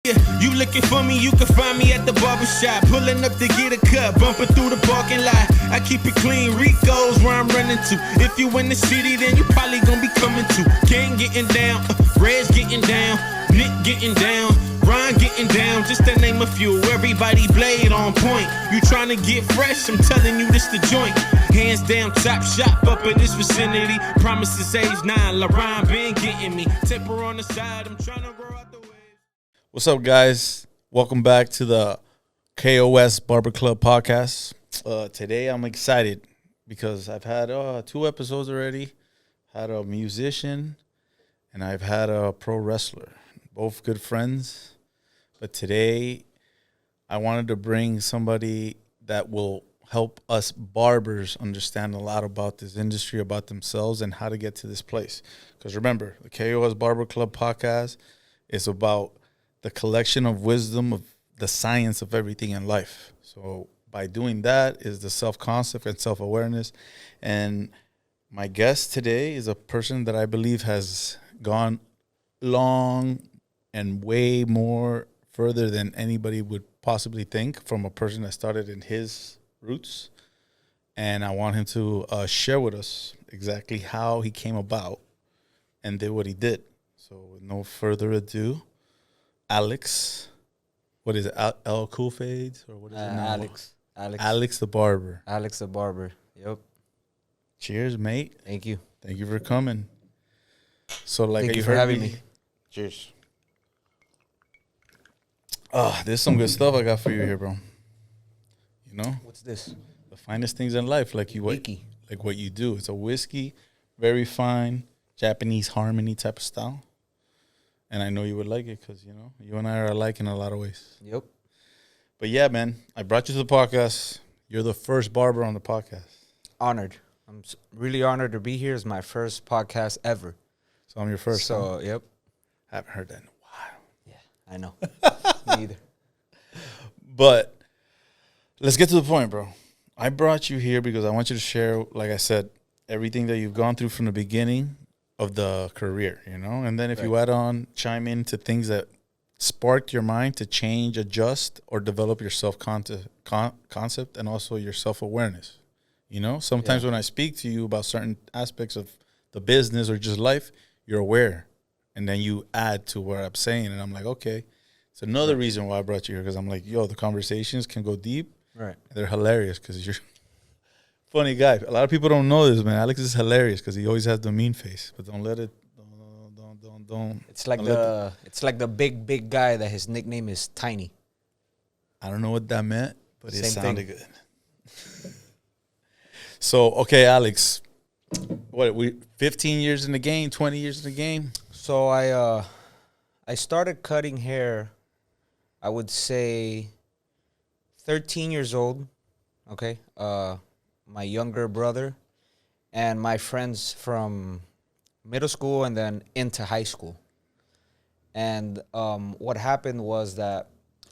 You looking for me, you can find me at the barber shop. Pulling up to get a cut, bumping through the parking lot. I keep it clean, Rico's where I'm running to. If you in the city, then you probably gonna be coming to. Gang getting down, Red's getting down, Nick getting down, Ron getting down, just to name a few. Everybody blade on point. You trying to get fresh, I'm telling you this the joint. Hands down, top shop up in this vicinity. Promises age 9, LaRon been getting me. Temper on the side, I'm trying to grow out the way. What's up, guys? Welcome back to the K.O.S. Barber Club podcast. Today I'm excited because I've had 2 episodes already. Had a musician and I've had a pro wrestler. Both good friends. But today I wanted to bring somebody that will help us barbers understand a lot about this industry, about themselves, and how to get to this place. Because remember, the K.O.S. Barber Club podcast is about the collection of wisdom of the science of everything in life. So by doing that is the self-concept and self-awareness. And my guest today is a person that I believe has gone long and way more further than anybody would possibly think, from a person that started in his roots. And I want him to share with us exactly how he came about and did what he did. So with no further ado, Alex, what is it? L Cool Fades, or what is it now? Alex the Barber. Alex the Barber. Yep. Cheers, mate. Thank you. Thank you for coming. So, like, Thank you you for heard having me. me. Cheers. There's some good stuff I got for you here, bro. You know, What's this? the finest things in life, like what you do. It's a whiskey, very fine Japanese harmony type of style. And I know you would like it because, you know, you and I are alike in a lot of ways. Yep. But yeah, man, I brought you to the podcast. You're the first barber on the podcast. Honored. I'm really honored to be here. It's my first podcast ever. So I'm your first. So, yep. Haven't heard that in a while. Yeah, I know. Me either. But let's get to the point, bro. I brought you here because I want you to share, like I said, everything that you've gone through from the beginning of the career, you know? And then if you add on, chime into things that sparked your mind to change, adjust, or develop your self-concept and also your self-awareness. You know, sometimes when I speak to you about certain aspects of the business or just life, you're aware. And then you add to what I'm saying. And I'm like, okay. It's another reason why I brought you here, because I'm like, yo, the conversations can go deep. Right. They're hilarious because you're a funny guy. A lot of people don't know this, man. Alex is hilarious because he always has the mean face. But don't let it, don't. It's like the big guy that his nickname is Tiny. I don't know what that meant, but it Same sounded thing. good. So, okay, Alex, we 15 years in the game, 20 years in the game? So I started cutting hair, I would say 13 years old, okay? My younger brother and my friends from middle school and then into high school. And what happened was that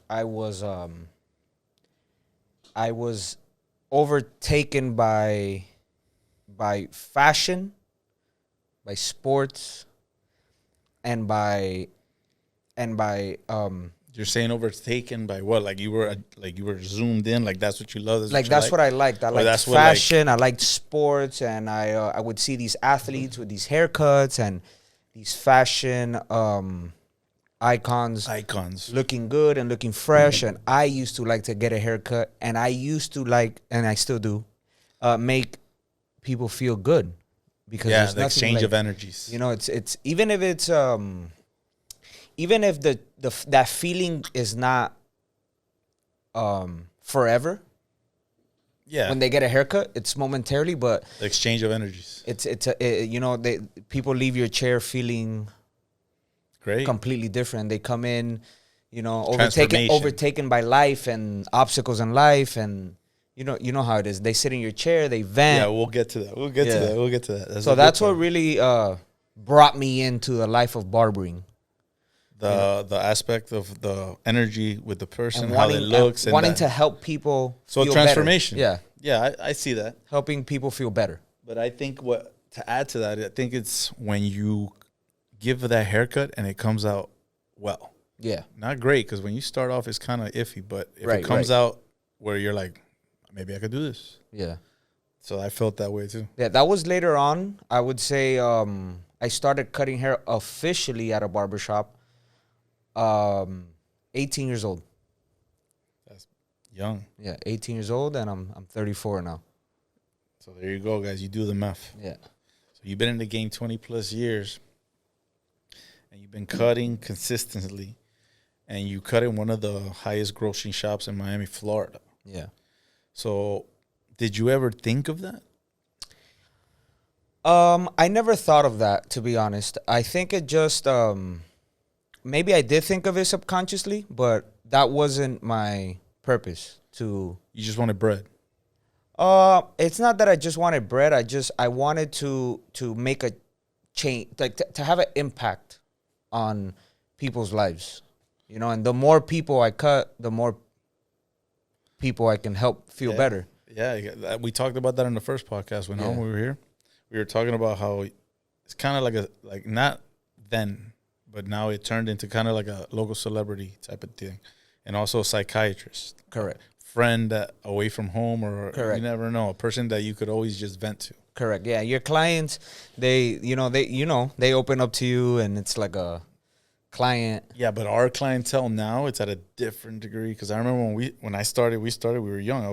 I was overtaken by fashion, by sports, and by You're saying overtaken by what? Like you were zoomed in, like that's what you love? That's what I liked. I liked fashion, I liked sports, and I would see these athletes with these haircuts and these fashion icons looking good and looking fresh. And I used to like to get a haircut, and I used to like, and I still do, make people feel good, because there's the exchange of energies. You know, it's even if it's even if that feeling is not forever. Yeah. When they get a haircut, it's momentarily, but the exchange of energies. People leave your chair feeling great, completely different. They come in, overtaken by life and obstacles in life, and you know how it is. They sit in your chair, they vent. Yeah, we'll get to that. We'll get to that. That's what really brought me into the life of barbering. The aspect of the energy with the person, how it looks, and wanting to help people. So feel transformation. Better. Yeah, I see that. Helping people feel better. But I think to add to that, I think it's when you give that haircut and it comes out well. Yeah. Not great, because when you start off, it's kind of iffy. But if Right, it comes right. out where you're like, maybe I could do this. Yeah. So I felt that way too. Yeah, that was later on. I would say I started cutting hair officially at a barbershop 18 years old. That's young. Yeah, 18 years old, and I'm 34 now. So there you go, guys. You do the math. Yeah. So you've been in the game 20 plus years, and you've been cutting consistently, and you cut in one of the highest grossing shops in Miami, Florida. Yeah. So did you ever think of that? I never thought of that, to be honest. I think it just maybe I did think of it subconsciously, but that wasn't my purpose to. You just wanted bread. It's not that I just wanted bread. I wanted to make a change, like to have an impact on people's lives, you know. And the more people I cut, the more people I can help feel better. Yeah, we talked about that in the first podcast when we were here. We were talking about how it's kind of like not then, but now it turned into kind of like a local celebrity type of thing, and also a psychiatrist. Correct. Friend that away from home, or Correct. You never know, a person that you could always just vent to. Correct. Yeah, your clients, they open up to you, and it's like a client. Yeah, but our clientele now, it's at a different degree, because I remember when I started, we were young. I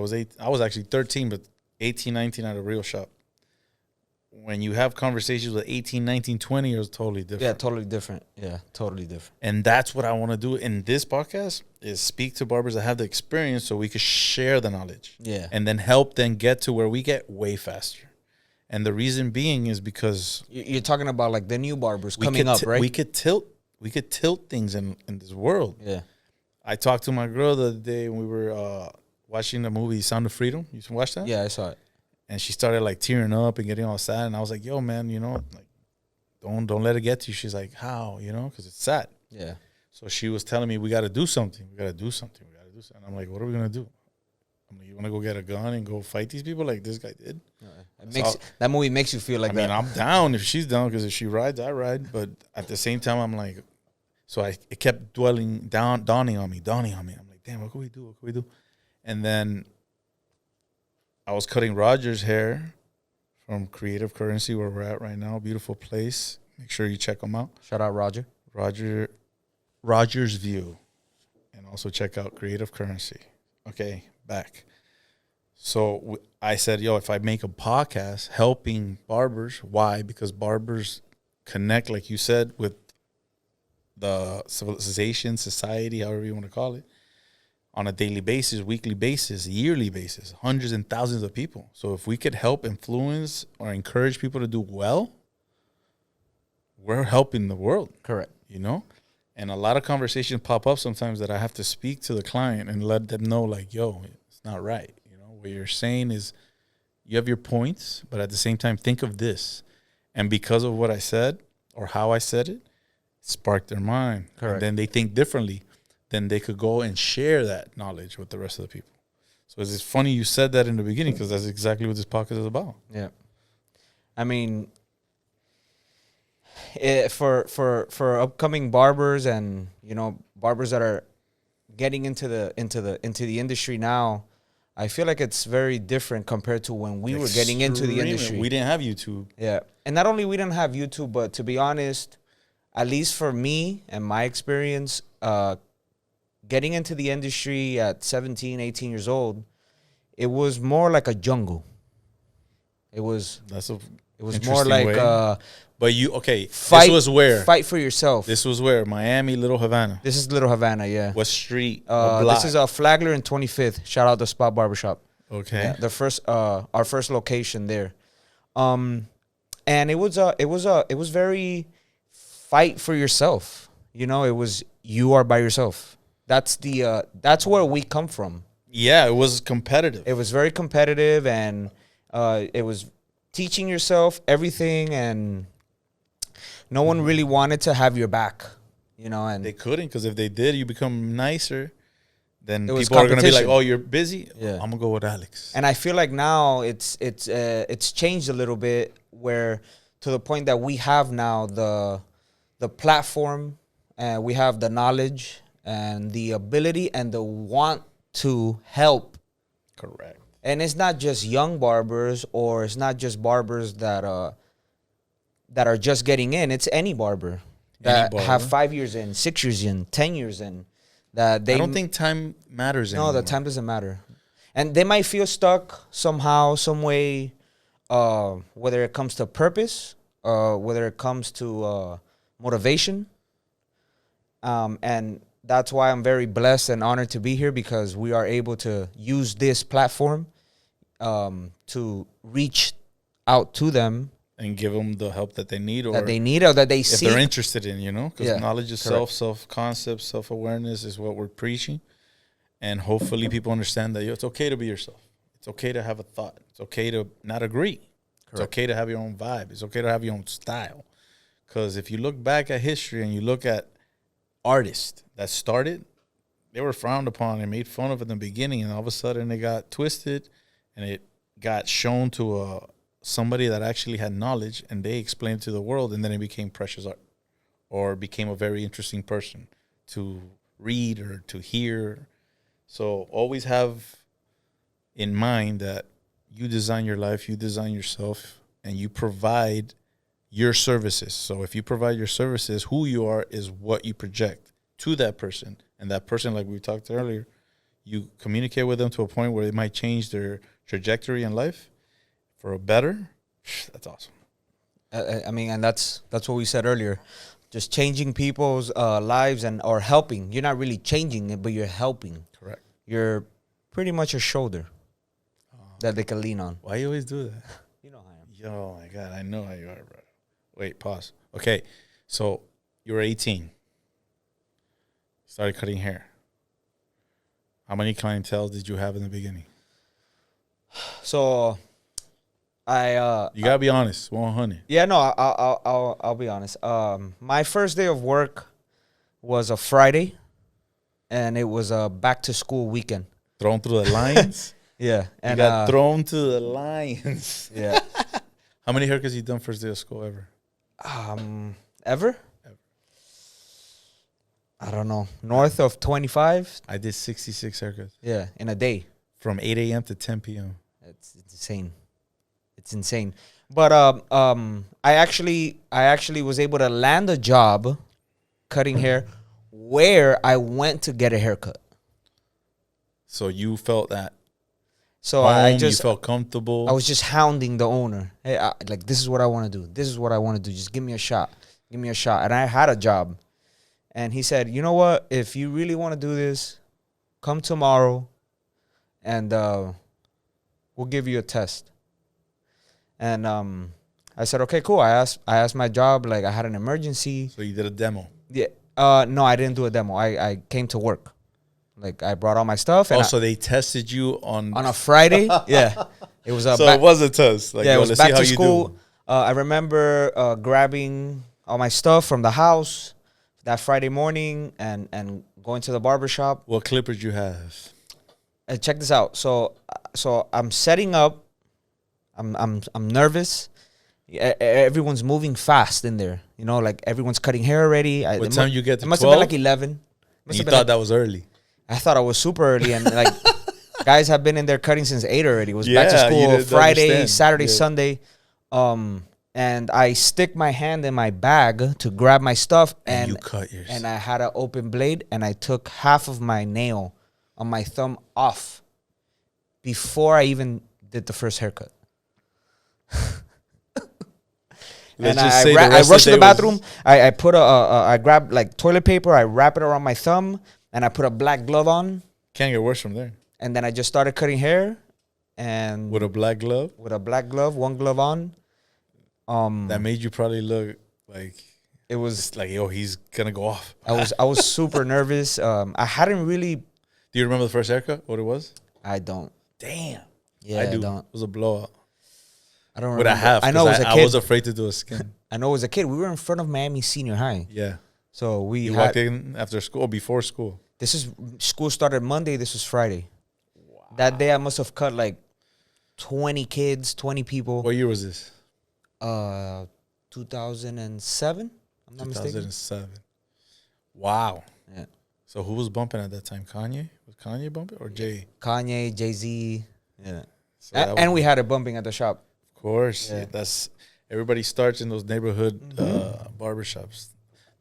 was actually 13, but 18, 19 at a real shop. When you have conversations with 18, 19, 20, it's totally different. Yeah, totally different. Yeah, totally different. And that's what I want to do in this podcast, is speak to barbers that have the experience so we could share the knowledge. Yeah. And then help them get to where we get way faster. And the reason being is because You're talking about like the new barbers coming up, right? We could tilt things in this world. Yeah. I talked to my girl the other day when we were watching the movie Sound of Freedom. You watch that? Yeah, I saw it. And she started like tearing up and getting all sad. And I was like, yo, man, like, don't let it get to you. She's like, how? Because it's sad. Yeah. So she was telling me, we got to do something. We got to do something. And I'm like, what are we going to do? I'm like, you want to go get a gun and go fight these people like this guy did? That movie makes you feel like that. I mean, I'm down if she's down, because if she rides, I ride. But at the same time, I'm like, it kept dawning on me. I'm like, damn, what can we do? And then I was cutting Roger's hair from Creative Currency, where we're at right now. Beautiful place. Make sure you check them out. Shout out Roger. Roger's View. And also check out Creative Currency. Okay, back. So I said, yo, if I make a podcast helping barbers, why? Because barbers connect, like you said, with the civilization, society, however you want to call it, on a daily basis, weekly basis, yearly basis, hundreds and thousands of people. So if we could help influence or encourage people to do well, we're helping the world. Correct. And a lot of conversations pop up sometimes that I have to speak to the client and let them know, like, yo, it's not right. What you're saying is you have your points, but at the same time, think of this. And because of what I said or how I said it, sparked their mind. Correct. And then they think differently. Then they could go and share that knowledge with the rest of the people. So it's funny you said that in the beginning, because that's exactly what this podcast is about. Yeah. I mean, for upcoming barbers and barbers that are getting into the industry now, I feel like it's very different compared to when we were getting into the industry. We didn't have YouTube. Yeah. And not only we didn't have YouTube, but to be honest, at least for me and my experience, getting into the industry at 17, 18 years old, it was more like a jungle. It was more like but fight, this was where? Fight for yourself. This was where? Miami, Little Havana. This is Little Havana, yeah. What street? This is Flagler and 25th. Shout out the Spot Barbershop. Okay. Yeah, our first location there. And it was very fight for yourself. It was, you are by yourself. That's where we come from. Yeah, it was competitive. It was very competitive, and it was teaching yourself everything, and no one really wanted to have your back, and they couldn't, because if they did, you become nicer, then people are going to be like, oh, you're busy? Yeah. I'm going to go with Alex. And I feel like now it's changed a little bit, where to the point that we have now the platform and we have the knowledge and the ability and the want to help. Correct. And it's not just young barbers, or it's not just barbers that are just getting in. It's any barber that have 5 years in, 6 years in, 10 years in. That they I don't think time matters no, anymore. the time doesn't matter, and they might feel stuck somehow, some way, whether it comes to purpose, whether it comes to motivation, and that's why I'm very blessed and honored to be here, because we are able to use this platform to reach out to them and give them the help that they need, or or that they if see. they're interested in, because Yeah, knowledge of self, self-concept, self-awareness is what we're preaching. And hopefully people understand that it's okay to be yourself. It's okay to have a thought. It's okay to not agree. It's okay to have your own vibe. It's okay to have your own style. Because if you look back at history and you look at artists that started, they were frowned upon and made fun of in the beginning, and all of a sudden it got twisted and it got shown to somebody that actually had knowledge, and they explained to the world, and then it became precious art, or became a very interesting person to read or to hear. So always have in mind that you design your life, you design yourself, and you provide your services. So if you provide your services, who you are is what you project to that person. And that person, like we talked earlier, you communicate with them to a point where it might change their trajectory in life for a better. That's awesome. I mean, and that's what we said earlier. Just changing people's lives or helping. You're not really changing it, but you're helping. Correct. You're pretty much a shoulder that they can lean on. Why you always do that? You know how I am. Yo, my God, I know how you are, bro. Wait, pause. Okay, so you were 18. Started cutting hair. How many clientele did you have in the beginning? So, You gotta be honest, 100. yeah, no, I'll be honest. My first day of work was a Friday, and it was a back to school weekend. Thrown through the lines. Yeah, and You got thrown to the lions. yeah. How many haircuts you done first day of school ever? Ever? I don't know. North of 25. I did 66 haircuts Yeah, in a day. from 8 a.m. to 10 p.m. It's insane. It's insane. But I actually was able to land a job cutting hair where I went to get a haircut. So you felt that So home, I you felt comfortable. I was just hounding the owner. Hey, like, this is what I want to do. This is what I want to do. Just give me a shot. Give me a shot. And I had a job. And he said, you know what? If you really want to do this, come tomorrow and we'll give you a test. And I said, okay, cool. I asked my job, like, I had an emergency. So you did a demo. Yeah. No, I didn't do a demo. I came to work. Like, I brought all my stuff. And Also, they tested you on on a Friday. Yeah. It was a So it was a test. Like, yeah, it yo, was let's back see how to you school. do. I remember grabbing all my stuff from the house that Friday morning and going to the barber shop. What clippers you have? And check this out. So I'm setting up. I'm nervous. Everyone's moving fast in there. You know, like, everyone's cutting hair already. What time you get to It must 12? have been like 11. And you thought that was early. I thought I was super early, and like, guys have been in there cutting since 8 already. It was back to Yeah, you school didn't Friday, understand. Saturday, Yeah. Sunday. And I stick my hand in my bag to grab my stuff, And and you cut yours. and I had an open blade, and I took half of my nail on my thumb off before I even did the first haircut. Let's And just I say the rest rushed to of the day was- bathroom. I put I grabbed like toilet paper. I wrap it around my thumb, and I put a black glove on, Can't get worse from there. and then I just started cutting hair, and With a black glove, with a black glove, one glove on. that made you probably look like It was. it's like, yo, he's gonna go off. I was super nervous. I hadn't really. Do you remember the first haircut? What it was? I don't. Damn. Yeah, I do. don't. It was a blowout. I don't With remember. a half. I know it was a I kid. was afraid to do a skin. I know it was a kid. We were in front of Miami Senior High, Yeah. so we You had. walked in after school or before school? This is school started Monday. This was Friday. Wow. That day I must have cut like 20 kids, 20 people. What year was this? 2007. I'm not mistaken. 2007. Wow. Yeah. So who was bumping at that time? Kanye? Was Kanye bumping or Jay? Kanye, Jay-Z. Yeah. So that And was- we had it bumping at the shop. Of course. Yeah. That's everybody starts in those neighborhood barbershops.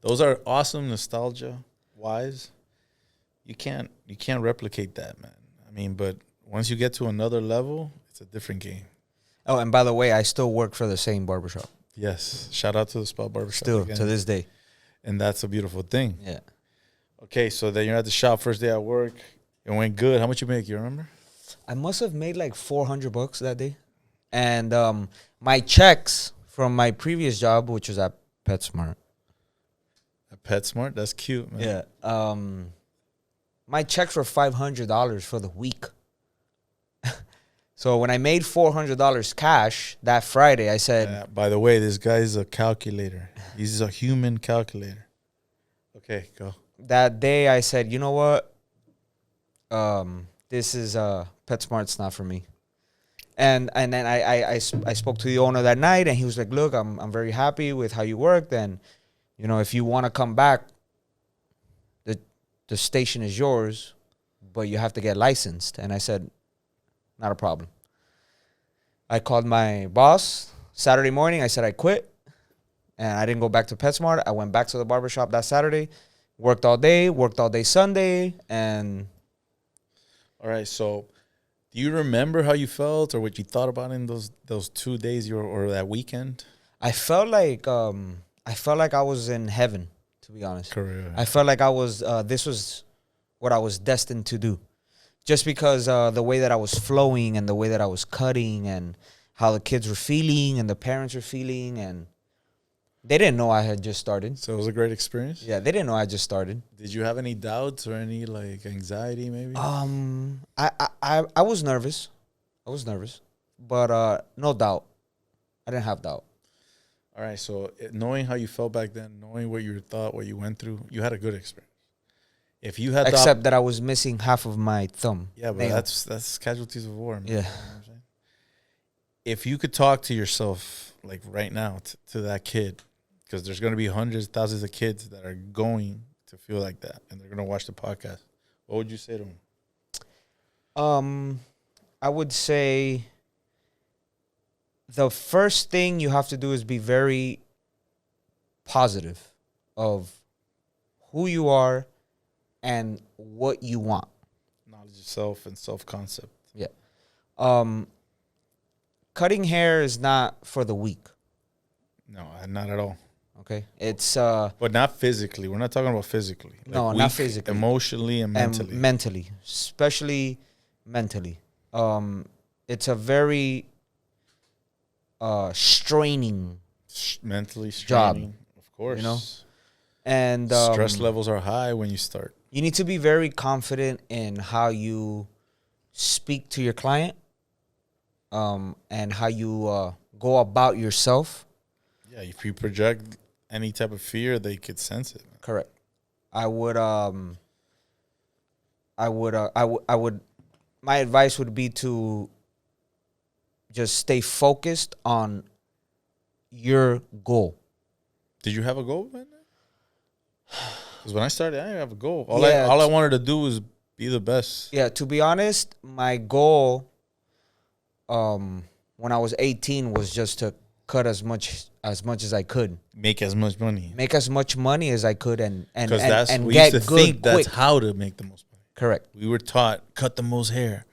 Those are awesome nostalgia wise. You can't replicate that, man. I mean, but once you get to another level, it's a different game. Oh, and by the way, I still work for the same barbershop. Yes. Shout out to the Spot Barbershop. Still, again. to this day. And that's a beautiful thing. Yeah. Okay, so then you're at the shop first day at work. It went good. How much you make? You remember? I must have made like $400 that day. And my checks from my previous job, which was at PetSmart. At PetSmart? That's cute, man. Yeah. My checks were $500 for the week. So when I made $400 cash that Friday, I said, By the way, this guy's a calculator. He's a human calculator. Okay, go. that day I said, you know what? This is PetSmart's not for me. And then I spoke to the owner that night, and he was like, look, I'm very happy with how you worked, and you know, if you want to come back, the station is yours, but you have to get licensed. And I said, not a problem. I called my boss Saturday morning. I said I quit, and I didn't go back to PetSmart. I went back to the barbershop that Saturday, worked all day Sunday, and All right, so do you remember how you felt or what you thought about in those 2 days or that weekend? I felt like I was in heaven, to be honest. Correct. I felt like I was this was what I was destined to do. Just because the way that I was flowing and the way that I was cutting and how the kids were feeling and the parents were feeling, and they didn't know I had just started. So it was a great experience? Yeah, they didn't know I just started. Did you have any doubts or any like anxiety maybe? I was nervous. But no doubt. I didn't have doubt. All right, so knowing how you felt back then, knowing what you thought, what you went through, you had a good experience. If you had Except that I was missing half of my thumb. yeah, but nail. that's casualties of war, man. Yeah. You know what I'm saying? If you could talk to yourself like right now to that kid, because there's going to be hundreds, thousands of kids that are going to feel like that, and they're going to watch the podcast, what would you say to them? I would say the first thing you have to do is be very positive of who you are and what you want. Knowledge of self and self-concept. Yeah. Cutting hair is not for the weak. No, not at all. Okay. It's But not physically. We're not talking about physically. No, not physically. Emotionally and mentally. mentally, especially mentally. It's a very straining Mentally job, straining, of course. you know? And stress levels are high when you start. you need to be very confident in how you speak to your client, and how you go about yourself. Yeah, if you project any type of fear, they could sense it. Correct. I would my advice would be to just stay focused on your goal. Did you have a goal, man? Because when I started, I didn't have a goal. All Yeah, I wanted to do was be the best. Yeah, to be honest, my goal when I was 18 was just to cut as much as I could. Make as much money. Make as much money as I could and We get used to good think quick. that's how to make the most money. Correct. We were taught, cut the most hair.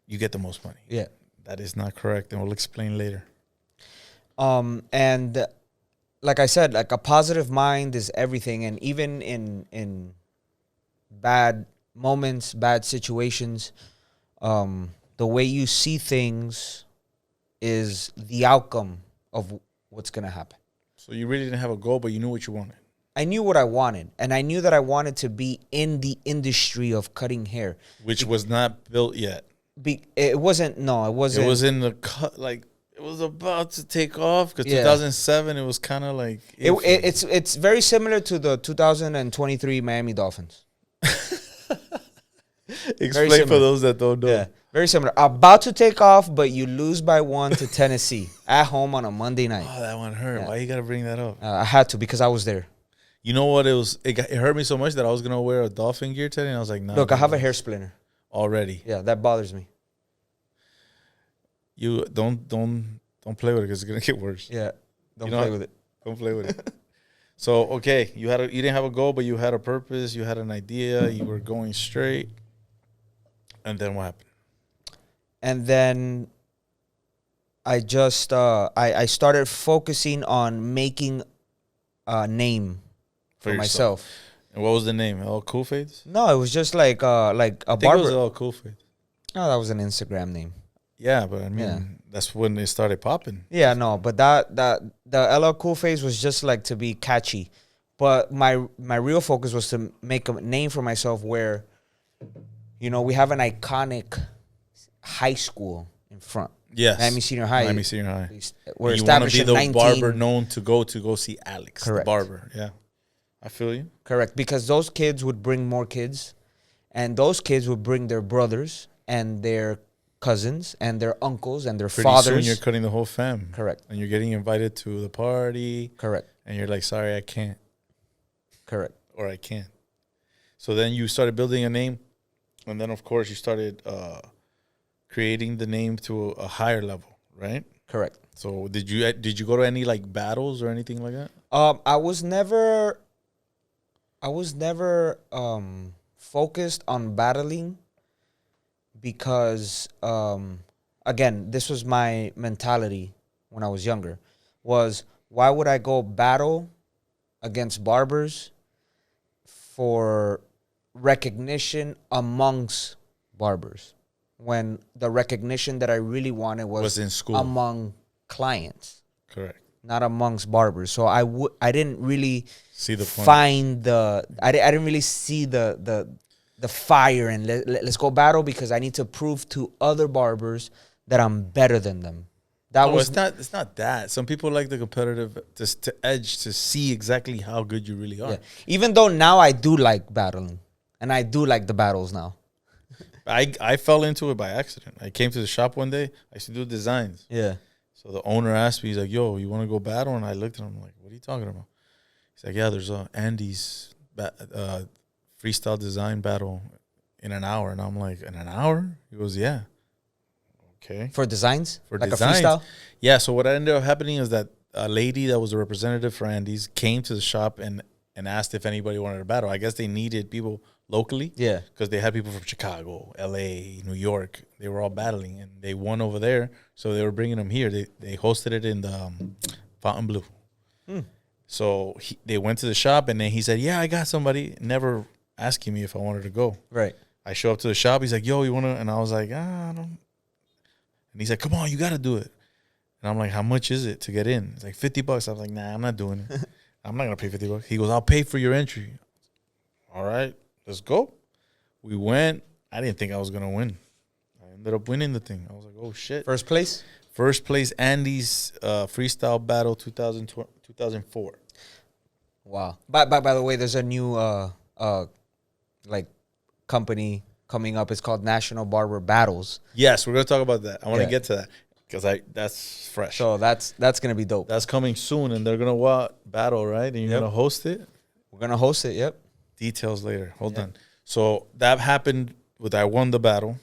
You get the most money. Yeah. That is not correct, and we'll explain later. And like I said, like a positive mind is everything. And even in bad moments, bad situations, the way you see things is the outcome of what's going to happen. So you really didn't have a goal, but you knew what you wanted. I knew what I wanted, and I knew that I wanted to be in the industry of cutting hair. Which was not built yet. It wasn't. No, it wasn't. It was in the cut, like it was about to take off. Because Yeah. 2007, it was kind of like It's very similar to the 2023 Miami Dolphins. Explain similar. for those that don't know. Yeah, very similar. About to take off, but you lose by 1 to Tennessee at home on a Monday night. Oh, that one hurt. Yeah. Why you gotta bring that up? I had to because I was there. You know what? It hurt me so much that I was gonna wear a dolphin gear today, and I was like, nah. Look, I have a hair splinter. Already. Yeah, that bothers me. You don't play with it because it's gonna get worse. Yeah, don't play with it. Don't play with it. So okay, you didn't have a goal, but you had a purpose. You had an idea. You were going straight. And then what happened? And then I just I started focusing on making a name for myself. And what was the name? All Cool Fades? No, it was just like a I think barber. it was All Cool Fades. No, that was an Instagram name. Yeah, but I mean, that's when it started popping. Yeah, no, but the LL Cool phase was just like to be catchy. But my real focus was to make a name for myself where, you know, we have an iconic high school in front. Yes. Miami Senior High. Miami Senior High. We're you want to established be in the 19... barber known to go see Alex, Correct. the barber. Yeah. I feel you. Correct. Because those kids would bring more kids, and those kids would bring their brothers and their cousins and their uncles and their Pretty fathers. soon you're cutting the whole fam. Correct. And you're getting invited to the party. Correct. And you're like, sorry, I can't. Correct. Or I can't. So then you started building a name. And then, of course, you started creating the name to a higher level, right? Correct. So did you go to any like battles or anything like that? I was never focused on battling because again, this was my mentality when I was younger, was why would I go battle against barbers for recognition amongst barbers when the recognition that I really wanted was in school among clients. Correct. Not amongst barbers. So I didn't really see the point. I didn't really see the fire and let's go battle because I need to prove to other barbers that I'm better than them. It's not that. Some people like the competitive to edge to see exactly how good you really are. Yeah. Even though now I do like battling and I do like the battles now. I fell into it by accident. I came to the shop one day. I used to do designs. Yeah. So the owner asked me, he's like, yo, you want to go battle? And I looked at him like, what are you talking about? He's like, yeah, there's Andy's freestyle design battle in an hour. And I'm like, in an hour? He goes, yeah. Okay. For designs? For like designs. a freestyle? Yeah, so what ended up happening is that a lady that was a representative for Andy's came to the shop and asked if anybody wanted to battle. I guess they needed people locally. Yeah. Because they had people from Chicago, L.A., New York. They were all battling, and they won over there. So they were bringing them here. They hosted it in the Fontainebleau. So they went to the shop, and then he said, yeah, I got somebody. Never asking me if I wanted to go. Right. I show up to the shop. He's like, yo, you want to? And I was like, I don't. And he's like, come on, you got to do it. And I'm like, how much is it to get in? It's like $50. I was like, nah, I'm not doing it. I'm not going to pay $50. He goes, I'll pay for your entry. All right, let's go. We went. I didn't think I was going to win. I ended up winning the thing. I was like, oh, shit. First place? First place, Andy's Freestyle Battle 2004. Wow. By the way, there's a new like company coming up. It's called National Barber Battles. Yes, we're going to talk about that. I want to get to that because that's fresh. So that's going to be dope. That's coming soon, and they're going to battle, right? And you're going to host it? We're going to host it, yep. Details later. Hold on. So that happened I won the battle.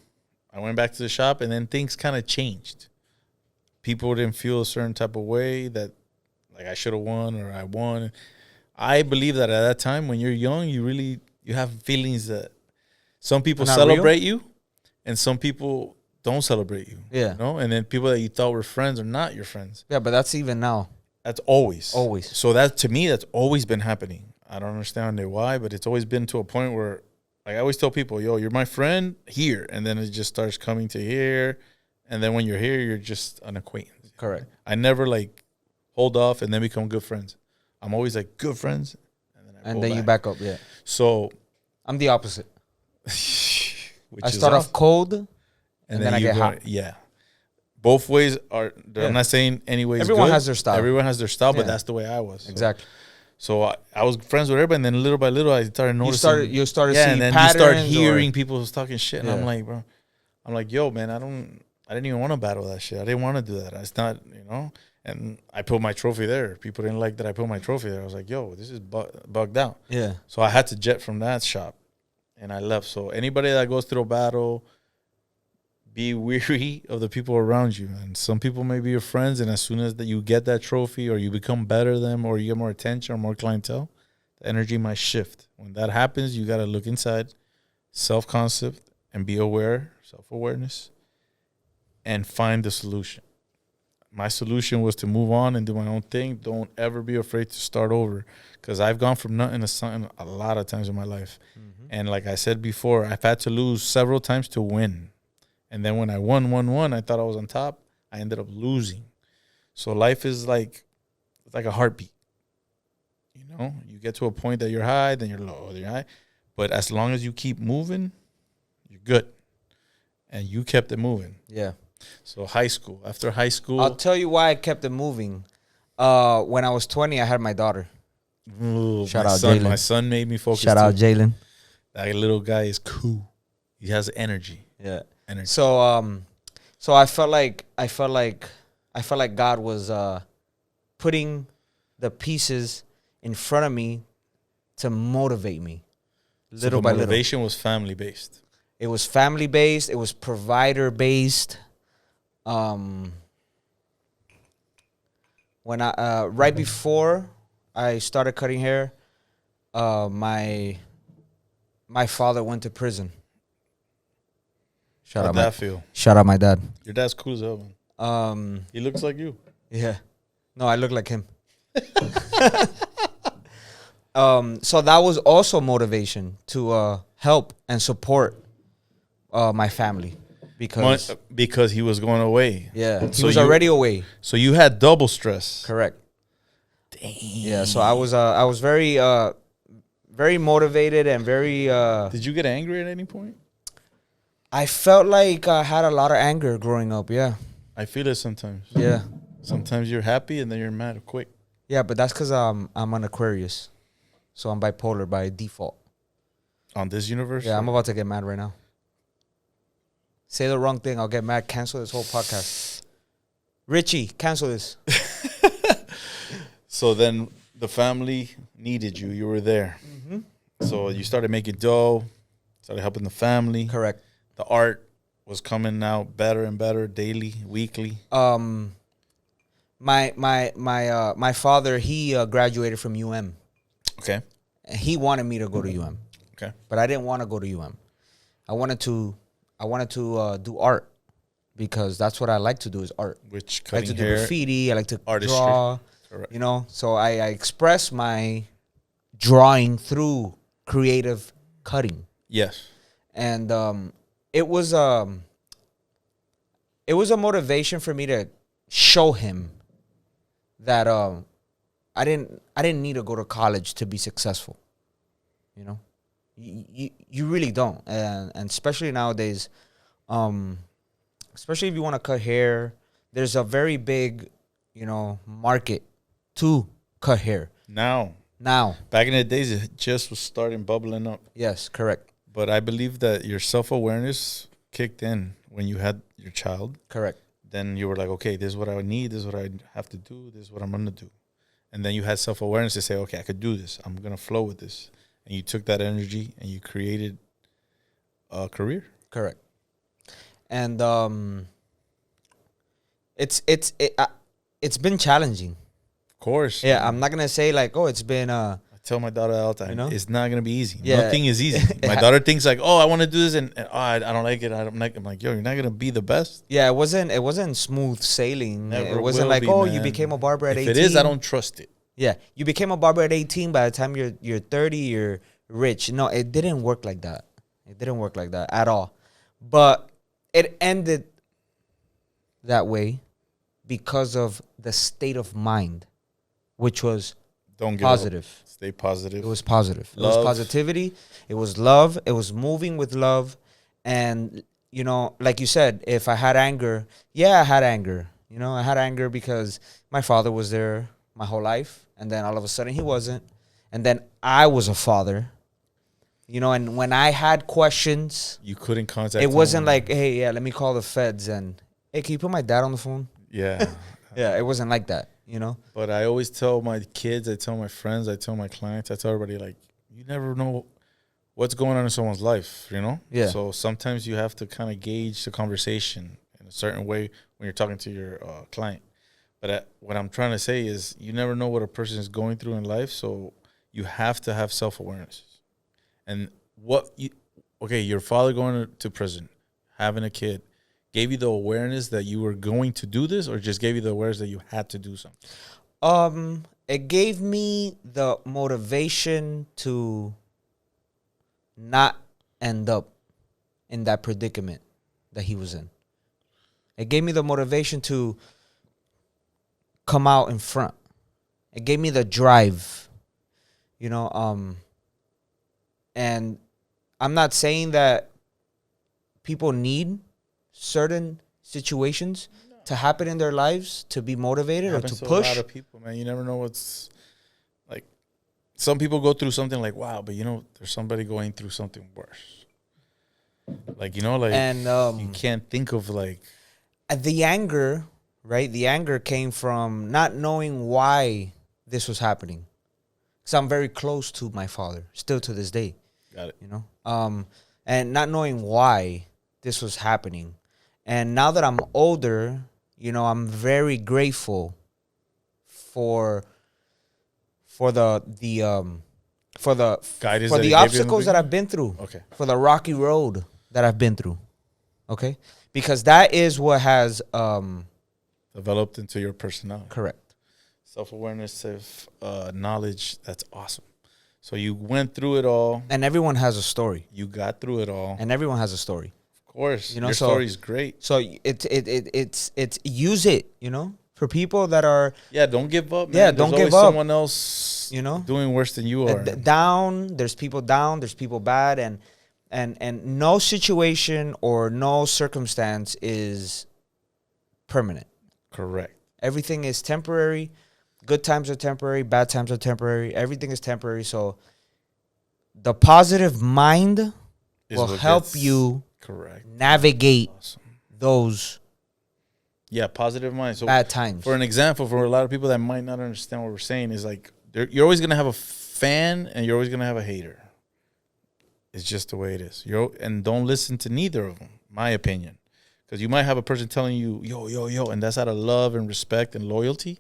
I went back to the shop, and then things kind of changed. People didn't feel a certain type of way that, like, I should have won or I won. I believe that at that time, when you're young, you have feelings that some people celebrate you, and some people don't celebrate you. Yeah. You know? And then people that you thought were friends are not your friends. Yeah, but that's even now. That's always. Always. So that, to me, that's always been happening. I don't understand why, but it's always been to a point where, like, I always tell people, yo, you're my friend here. And then it just starts coming to here. And then when you're here, you're just an acquaintance. Correct. I never, like, hold off and then become good friends. I'm always, like, good friends. And then you back up, yeah. So. I'm the opposite. I start off cold, and then I get hot. Yeah. Both ways are, I'm not saying any way is good. Everyone has their style. Everyone has their style, but that's the way I was. Exactly. So I was friends with everybody, and then little by little, I started noticing. You started seeing and then patterns. You start hearing people talking shit, and I'm like, bro, yo, man, I didn't even want to battle that shit. I didn't want to do that. It's not, And I put my trophy there. People didn't like that I put my trophy there. I was like, yo, this is bugged out. Yeah. So I had to jet from that shop, and I left. So anybody that goes through a battle, be weary of the people around you. And some people may be your friends, and as soon as that you get that trophy or you become better than them or you get more attention or more clientele, the energy might shift. When that happens, you got to look inside, self-concept, and be aware, self-awareness, and find the solution. My solution was to move on and do my own thing. Don't ever be afraid to start over, because I've gone from nothing to something a lot of times in my life. Mm-hmm. And like I said before, I've had to lose several times to win. And then when I won, I thought I was on top. I ended up losing. So life is like, it's like a heartbeat. You know, you get to a point that you're high, then you're low, then you're high. But as long as you keep moving, you're good. And you kept it moving. Yeah. So after high school. I'll tell you why I kept it moving. When I was 20, I had my daughter. Ooh, Shout out Jalen. My son made me focus. Shout out Jalen. That little guy is cool. He has energy. Yeah. Energy. So I felt like God was putting the pieces in front of me to motivate me. Little by little. Motivation was family based. It was family based. It was provider based. When I right before I started cutting hair, my father went to prison. How'd that feel? Shout out my dad. Your dad's cool as hell, man. He looks like you. Yeah. No, I look like him. So that was also motivation to help and support my family. Because he was going away. Yeah, he was already away. So you had double stress. Correct. Damn. Yeah, so I was very very motivated and very. Did you get angry at any point? I felt like I had a lot of anger growing up. Yeah. I feel it sometimes. Yeah. Sometimes you're happy and then you're mad quick. Yeah, but that's because I'm an Aquarius, so I'm bipolar by default. On this universe? Yeah, I'm about to get mad right now. Say the wrong thing, I'll get mad. Cancel this whole podcast. Richie, cancel this. So then the family needed you. You were there. Mm-hmm. So you started making dough, started helping the family. Correct. The art was coming out better and better daily, weekly. My father, he graduated from UM. Okay. He wanted me to go to UM. Okay. But I didn't want to go to UM. I wanted to do art, because that's what I like to do is art. Which I like to do hair, graffiti. I like to artistry. draw. Correct. You know, so I express my drawing through creative cutting. Yes. And it was a motivation for me to show him that I didn't need to go to college to be successful. You know, you really don't, and especially nowadays, especially if you want to cut hair, there's a very big, market to cut hair. Now. Back in the days, it just was starting bubbling up. Yes, correct. But I believe that your self-awareness kicked in when you had your child. Correct. Then you were like, okay, this is what I need. This is what I have to do. This is what I'm going to do. And then you had self-awareness to say, okay, I could do this. I'm going to flow with this. And you took that energy and you created a career. Correct. And it's been challenging. Of course. Yeah, I'm not going to say like, oh, it's been I tell my daughter all the time, it's not going to be easy. Yeah. Nothing is easy. My daughter thinks like, oh, I want to do this, and I don't like it. I'm like, yo, you're not going to be the best. Yeah, it wasn't smooth sailing. Never it wasn't will like, be, oh, man. you became a barber at 18. If it is, I don't trust it. Yeah, you became a barber at 18. By the time you're 30, you're rich. No, it didn't work like that. It didn't work like that at all. But it ended that way because of the state of mind, which was positive. Stay positive. It was positive. Love. It was positivity. It was love. It was moving with love. And, like you said, if I had anger, I had anger. I had anger because my father was there my whole life. And then all of a sudden he wasn't. And then I was a father. And when I had questions, you couldn't contact it wasn't him. like, hey, let me call the feds and, hey, can you put my dad on the phone? Yeah. Yeah, it wasn't like that, you know? But I always tell my kids, I tell my friends, I tell my clients, I tell everybody, like, you never know what's going on in someone's life, you know? Yeah. So sometimes you have to kind of gauge the conversation in a certain way when you're talking to your client. But what I'm trying to say is you never know what a person is going through in life, so you have to have self-awareness. And your father going to prison, having a kid, gave you the awareness that you were going to do this, or just gave you the awareness that you had to do something? It gave me the motivation to not end up in that predicament that he was in. It gave me the motivation to come out in front. It gave me the drive, you know. And I'm not saying that people need certain situations to happen in their lives to be motivated or to push. A lot of people, man. You never know what's like. Some people go through something like, wow, but you know, there's somebody going through something worse. Like, you know, like, and you can't think of like the anger, right? The anger came from not knowing why this was happening. Because I'm very close to my father, still to this day. Got it. You know, and not knowing why this was happening. And now that I'm older, you know, I'm very grateful for the obstacles that I've been through. Okay. For the rocky road that I've been through. Okay? Because that is what has developed into your personality. Correct. Self-awareness, knowledge, that's awesome. So you went through it all. And everyone has a story. You got through it all. And everyone has a story. Of course. You know, your story's great. So it's use it, you know, for people that are. Yeah, don't give up, man. Yeah, don't give up. Someone else, you know, doing worse than you are. There's people down, there's people bad, and no situation or no circumstance is permanent. Correct. Everything is temporary. Good times are temporary. Bad times are temporary. Everything is temporary. So the positive mind will help you navigate those positive mind. So bad times. For an example, for a lot of people that might not understand what we're saying, is like you're always going to have a fan and you're always going to have a hater. It's just the way it is. And don't listen to neither of them, my opinion. Because you might have a person telling you, yo, and that's out of love and respect and loyalty.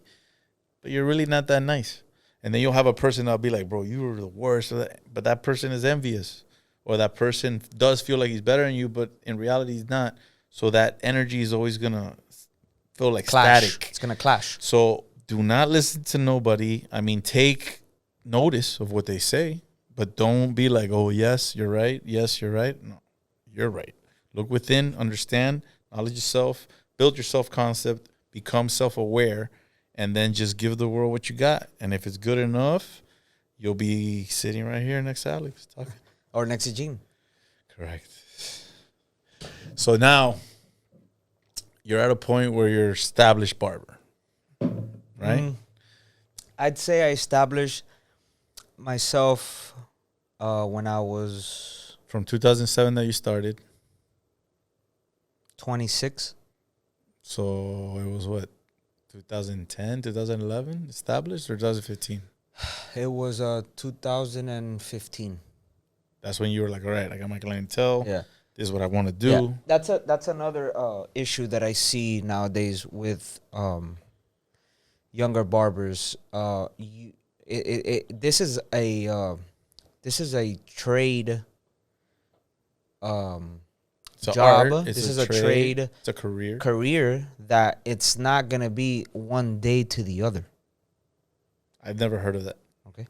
But you're really not that nice. And then you'll have a person that'll be like, bro, you were the worst. But that person is envious. Or that person does feel like he's better than you, but in reality he's not. So that energy is always going to feel like static. It's going to clash. So do not listen to nobody. I mean, take notice of what they say. But don't be like, oh, yes, you're right. Yes, you're right. No, you're right. Look within, understand, knowledge yourself, build your self-concept, become self-aware, and then just give the world what you got. And if it's good enough, you'll be sitting right here next to Alex talking. Or next to Gene. Correct. So now you're at a point where you're established barber, right? I'd say I established myself when I was... From 2007 that you started. 26. So it was what? 2010, 2011 established, or 2015? It was 2015. That's when you were like, all right, I got my clientele. Yeah. This is what I want to do. Yeah. That's another issue that I see nowadays with younger barbers. This is a trade job. This is a trade. It's a career. Career that it's not gonna be one day to the other. I've never heard of that. Okay,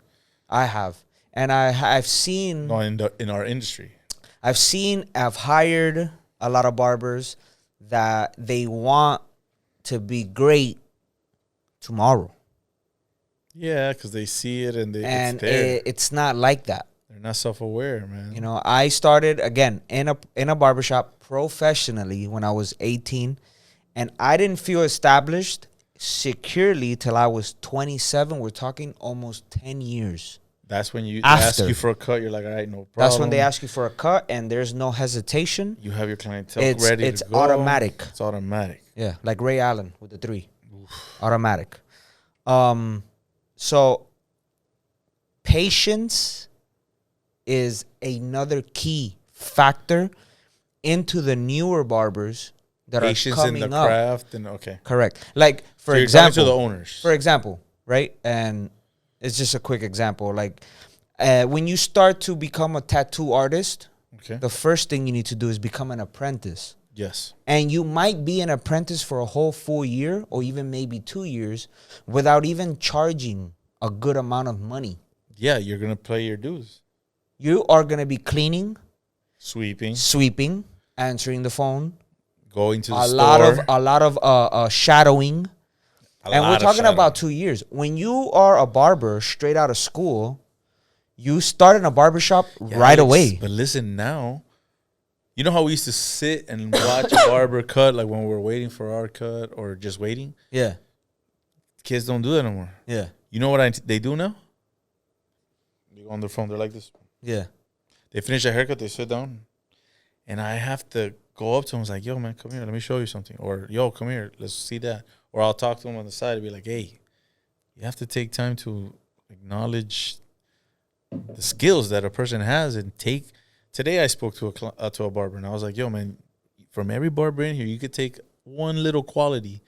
I have, and I've seen. No, in our industry, I've hired a lot of barbers that they want to be great tomorrow. Yeah, because they see it and it's not like that. They're not self-aware, man. You know, I started again in a barbershop professionally when I was 18, and I didn't feel established securely till I was 27. We're talking almost 10 years. That's when they ask you for a cut. You're like, all right, no problem. That's when they ask you for a cut, and there's no hesitation. You have your clientele ready to go. It's automatic. It's automatic. Yeah, like Ray Allen with the 3. Automatic. So patience is another key factor into the newer barbers that Patience are in coming the up. craft and okay. Correct. Like for So you're talking example, to the owners. For example, right? And it's just a quick example. Like when you start to become a tattoo artist, Okay. the first thing you need to do is become an apprentice. Yes. And you might be an apprentice for a whole full year or even maybe 2 years without even charging a good amount of money. Yeah, you're gonna pay your dues. You are going to be cleaning, Sweeping, sweeping, answering the phone, going to the a store. lot of shadowing. And we're talking about 2 years. When you are a barber straight out of school, you start in a barbershop right away. But listen now, you know how we used to sit and watch a barber cut, like when we were waiting for our cut or just waiting? Yeah. Kids don't do that no more. Yeah. You know what they do now? They go on their phone. They're like this. Yeah. They finish a haircut. They sit down. And I have to go up to them. I was like, yo, man, come here. Let me show you something. Or, yo, come here. Let's see that. Or I'll talk to them on the side and be like, hey, you have to take time to acknowledge the skills that a person has and take. Today I spoke to a barber and I was like, yo, man, from every barber in here, you could take one little quality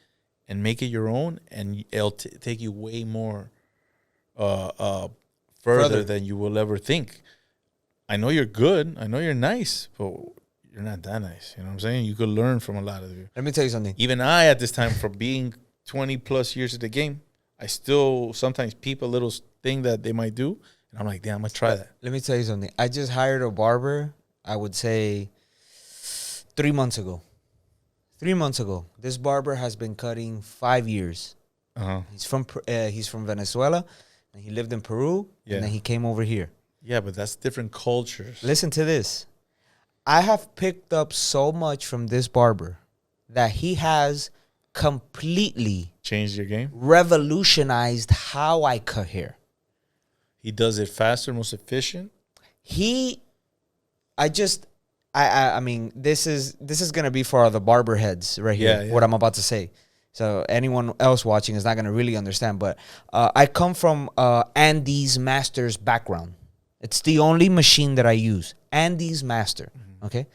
and make it your own, and it'll take you way more further than you will ever think. I know you're good. I know you're nice, but you're not that nice. You know what I'm saying? You could learn from a lot of you. Let me tell you something. Even I, at this time, from being 20 plus years of the game, I still sometimes peep a little thing that they might do. And I'm like, damn, I'm going to try that. Let me tell you something. I just hired a barber, I would say 3 months ago. 3 months ago. This barber has been cutting 5 years. Uh-huh. He's from Venezuela, and he lived in Peru, Yeah. and then he came over here. Yeah, but that's different cultures. Listen to this. I have picked up so much from this barber that he has completely Change your game. revolutionized how I cut hair. He does it faster, most efficient. I mean, this is gonna be for the barber heads right here. Yeah. What I'm about to say. So anyone else watching is not gonna really understand. But I come from Andy's Master's background. It's the only machine that I use. Andy's Master. Mm-hmm. Okay.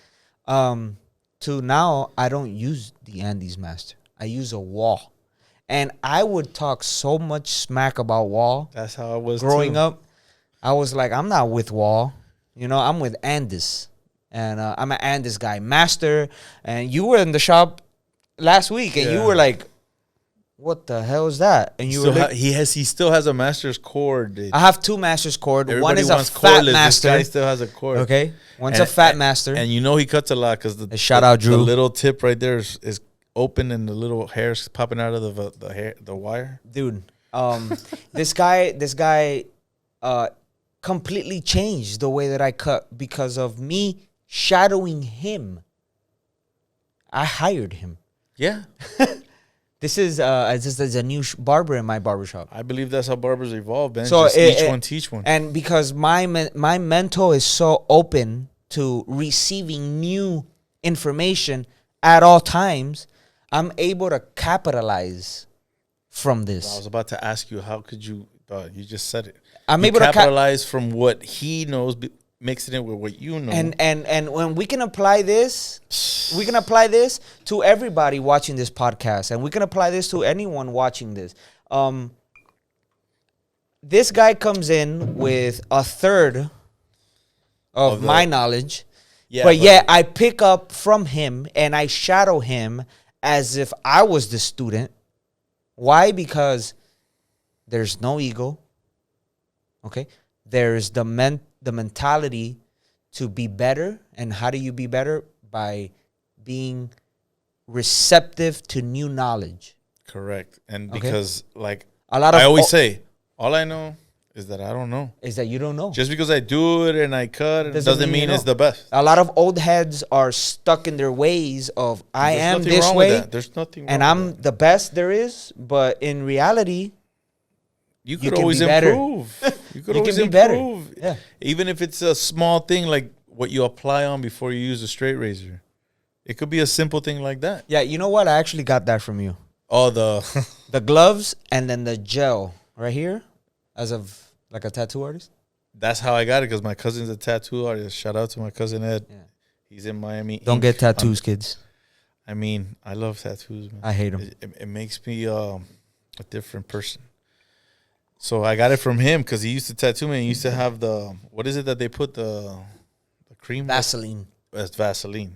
To now, I don't use the Andy's Master. I use a Wall. And I would talk so much smack about Wall. That's how I was Growing too. up, I was like, I'm not with Wall. You know, I'm with Andis. And I'm an Andis guy. Master. And you were in the shop last week, and you were like, what the hell is that? And you were like, he still has a master's cord. Dude. I have two master's cord. Everybody One is a wants fat cordless. master. This guy still has a cord. Okay. One's a fat master. And you know he cuts a lot because Shout out, Drew. The little tip right there is open and the little hair's popping out of the wire. Dude, this guy completely changed the way that I cut because of me shadowing him. I hired him. Yeah. This is a new barber in my barbershop. I believe that's how barbers evolve, man. So just each one teach one. And because my mentor is so open to receiving new information at all times, I'm able to capitalize from this. I was about to ask you, how could you? You just said it. I'm you able to capitalize from what he knows, mixing it with what you know. And when we can apply this, to everybody watching this podcast, and we can apply this to anyone watching this. This guy comes in with a third of my knowledge, but I pick up from him and I shadow him as if I was the student. Why? Because there's no ego. Okay, there's the mentality to be better. And how do you be better? By being receptive to new knowledge. Correct. And because I always say, all I know is that I don't know. Is that you don't know. Just because I do it and I cut, it doesn't mean it's the best. A lot of old heads are stuck in their ways of, I am this way. There's nothing wrong and I'm the best there is. But in reality, you could always improve. You could always improve. Yeah. Even if it's a small thing like what you apply on before you use a straight razor. It could be a simple thing like that. Yeah, you know what? I actually got that from you. Oh, the The gloves and then the gel right here, as of like a tattoo artist. that's how I got it because my cousin's a tattoo artist. Shout out to my cousin Ed. Yeah. He's in Miami. Don't Inc. get tattoos, kids. I mean, I love tattoos, man. I hate them. It makes me a different person. So I got it from him because he used to tattoo me. He used to have the what is it that they put the cream? Vaseline. That's Vaseline.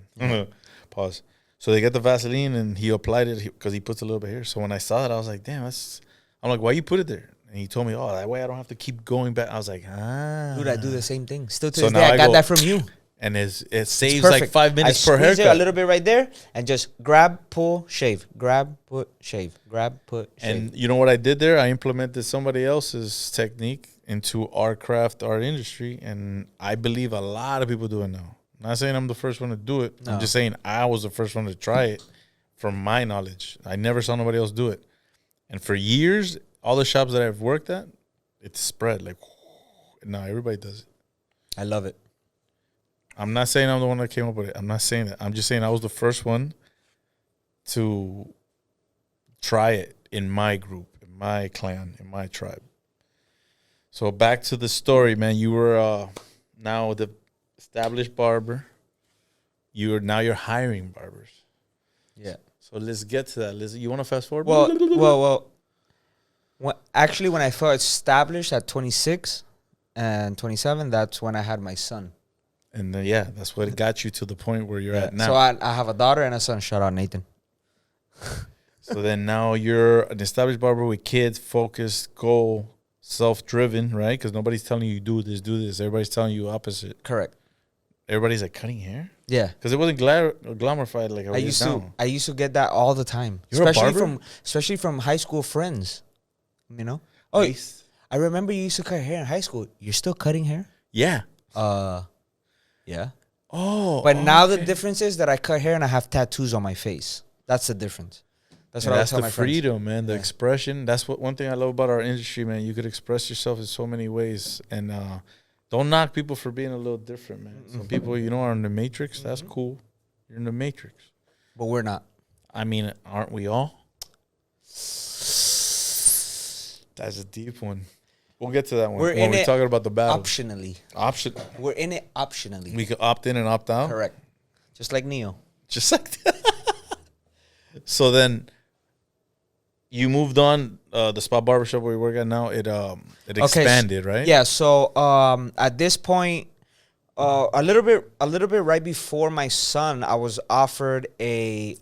Pause. So they get the Vaseline and he applied it because he puts a little bit here. So when I saw that, I was like, damn, that's. I'm like, why you put it there? And he told me, oh, that way I don't have to keep going back. I was like, ah. Dude, I do the same thing. Still to So this now day, I I got go- that from you. And it It's saves like perfect. 5 minutes I per squeeze haircut. it a little bit right there and just grab, pull, shave. Grab, put, shave. Grab, put, shave. And you know what I did there? I implemented somebody else's technique into our craft, our industry, and I believe a lot of people do it now. I'm not saying I'm the first one to do it. No. I'm just saying I was the first one to try it from my knowledge. I never saw nobody else do it. And for years, all the shops that I've worked at, it's spread. Like, now everybody does it. I love it. I'm not saying I'm the one that came up with it. I'm not saying that. I'm just saying I was the first one to try it in my group, in my clan, in my tribe. So back to the story, man. You were now the established barber. You're hiring barbers. Yeah. So let's get to that. You want to fast forward? Well. Actually, when I felt established at 26 and 27, that's when I had my son. And then, yeah, that's what got you to the point where you're at now. So I have a daughter and a son. Shout out, Nathan. So then now you're an established barber with kids, focused, goal, self-driven, right? Because nobody's telling you do this. Everybody's telling you opposite. Correct. Everybody's like cutting hair Yeah. because it wasn't glamorified like how I it is used now. to. I used to get that all the time, You're a barber? especially from high school friends. You know. Oh, Nice. I remember you used to cut hair in high school. You're still cutting hair? Yeah. Yeah. Oh. But now the okay. difference is that I cut hair and I have tattoos on my face. That's the difference. That's And what I that's tell the my friends. freedom, man. The Yeah. expression. That's what one thing I love about our industry, man. You could express yourself in so many ways, and don't knock people for being a little different, man. Some people, are in the matrix. That's cool. You're in the matrix. But we're not. I mean, aren't we all? That's a deep one. We'll get to that one We're when in we're it talking about the battle. Optionally. Option. We're in it optionally. We could opt in and opt out. Correct. Just like Neo. Just like that. So then you moved on. The spot barbershop where we work at now, it expanded, right? Yeah. So at this point, a little bit right before my son, I was offered a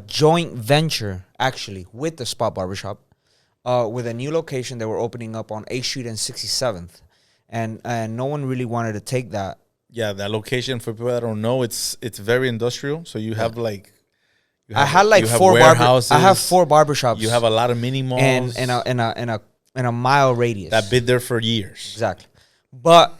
joint venture actually with the spot barbershop, with a new location that we're opening up on 8th Street and 67th, and no one really wanted to take that. Yeah, that location, for people that don't know, it's very industrial. So you have like, I had like you have four warehouses. I have 4 barbershops. You have a lot of mini malls and a mile radius. that been there for years. Exactly. But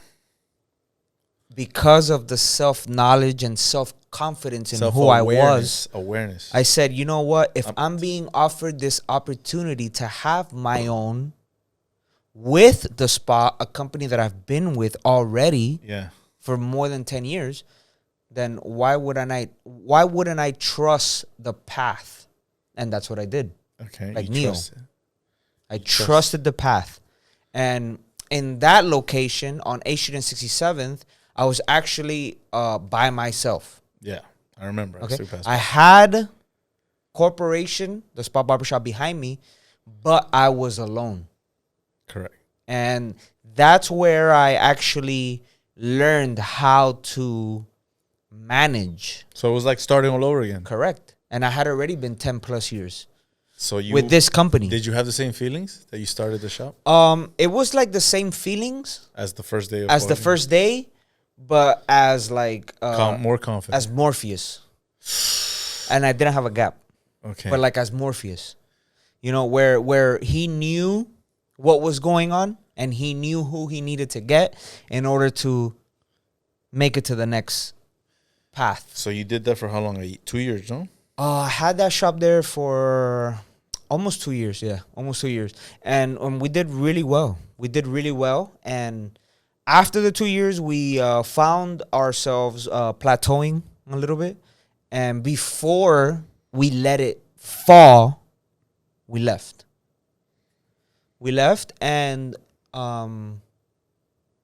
because of the self-knowledge and self-confidence in who I was, awareness. I said, you know what? If I'm being offered this opportunity to have my own with the spot, a company that I've been with already Yeah. for more than 10 years, then why wouldn't I trust the path? And that's what I did. Okay. Like you Neo. trust it. I trusted the path. And in that location on 8th Street and 67th, I was actually by myself. Yeah. I remember. Okay. still pass I by. had corporation, the spot barbershop behind me, but I was alone. Correct. And that's where I actually learned how to manage. So it was like starting all over again. Correct. And I had already been 10 plus years So you with this company. did you have the same feelings that you started the shop It was like the same feelings as the first day of as the working? first day, but as like more confident. as Morpheus. And I didn't have a gap, Okay. but like as Morpheus, where he knew what was going on and he knew who he needed to get in order to make it to the next path. So you did that for how long? 2 years, no? I had that shop there for almost 2 years. Yeah, almost 2 years. And we did really well. And after the 2 years, we found ourselves plateauing a little bit. And before we let it fall. We left. And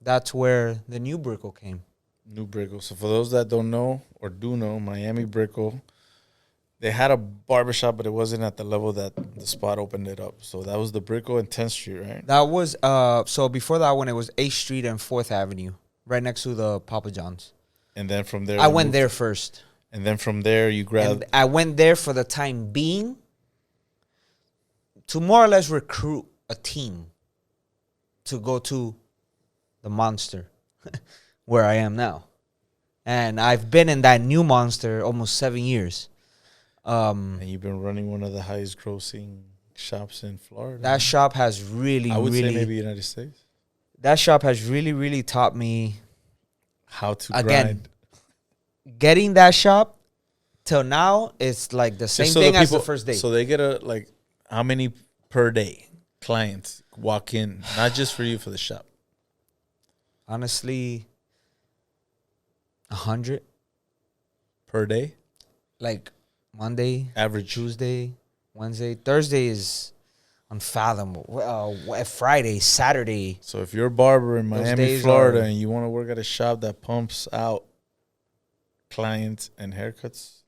that's where the new Brickle came. New Brickle. So for those that don't know or do know, Miami Brickle, they had a barbershop, but it wasn't at the level that the spot opened it up. So that was the Brickle and 10th Street, right? That was so before that one, it was 8th Street and 4th Avenue, right next to the Papa John's. And then from there, I went there first. And then from there, you grabbed. And I went there for the time being to more or less recruit a team to go to the Monster, where I am now. And I've been in that new Monster almost 7 years. And you've been running one of the highest grossing shops in Florida. That shop has really, I would really, say maybe United States. That shop has really, really taught me How to again. grind. Getting that shop till now, it's like the same thing as the first day. So they get how many per day clients walk in, not just for you, for the shop? Honestly, 100 Per day? like Monday, Average. Tuesday, Wednesday, Thursday is unfathomable. Friday, Saturday. So if you're a barber in Those Miami, days Florida, are- and you want to work at a shop that pumps out clients and haircuts,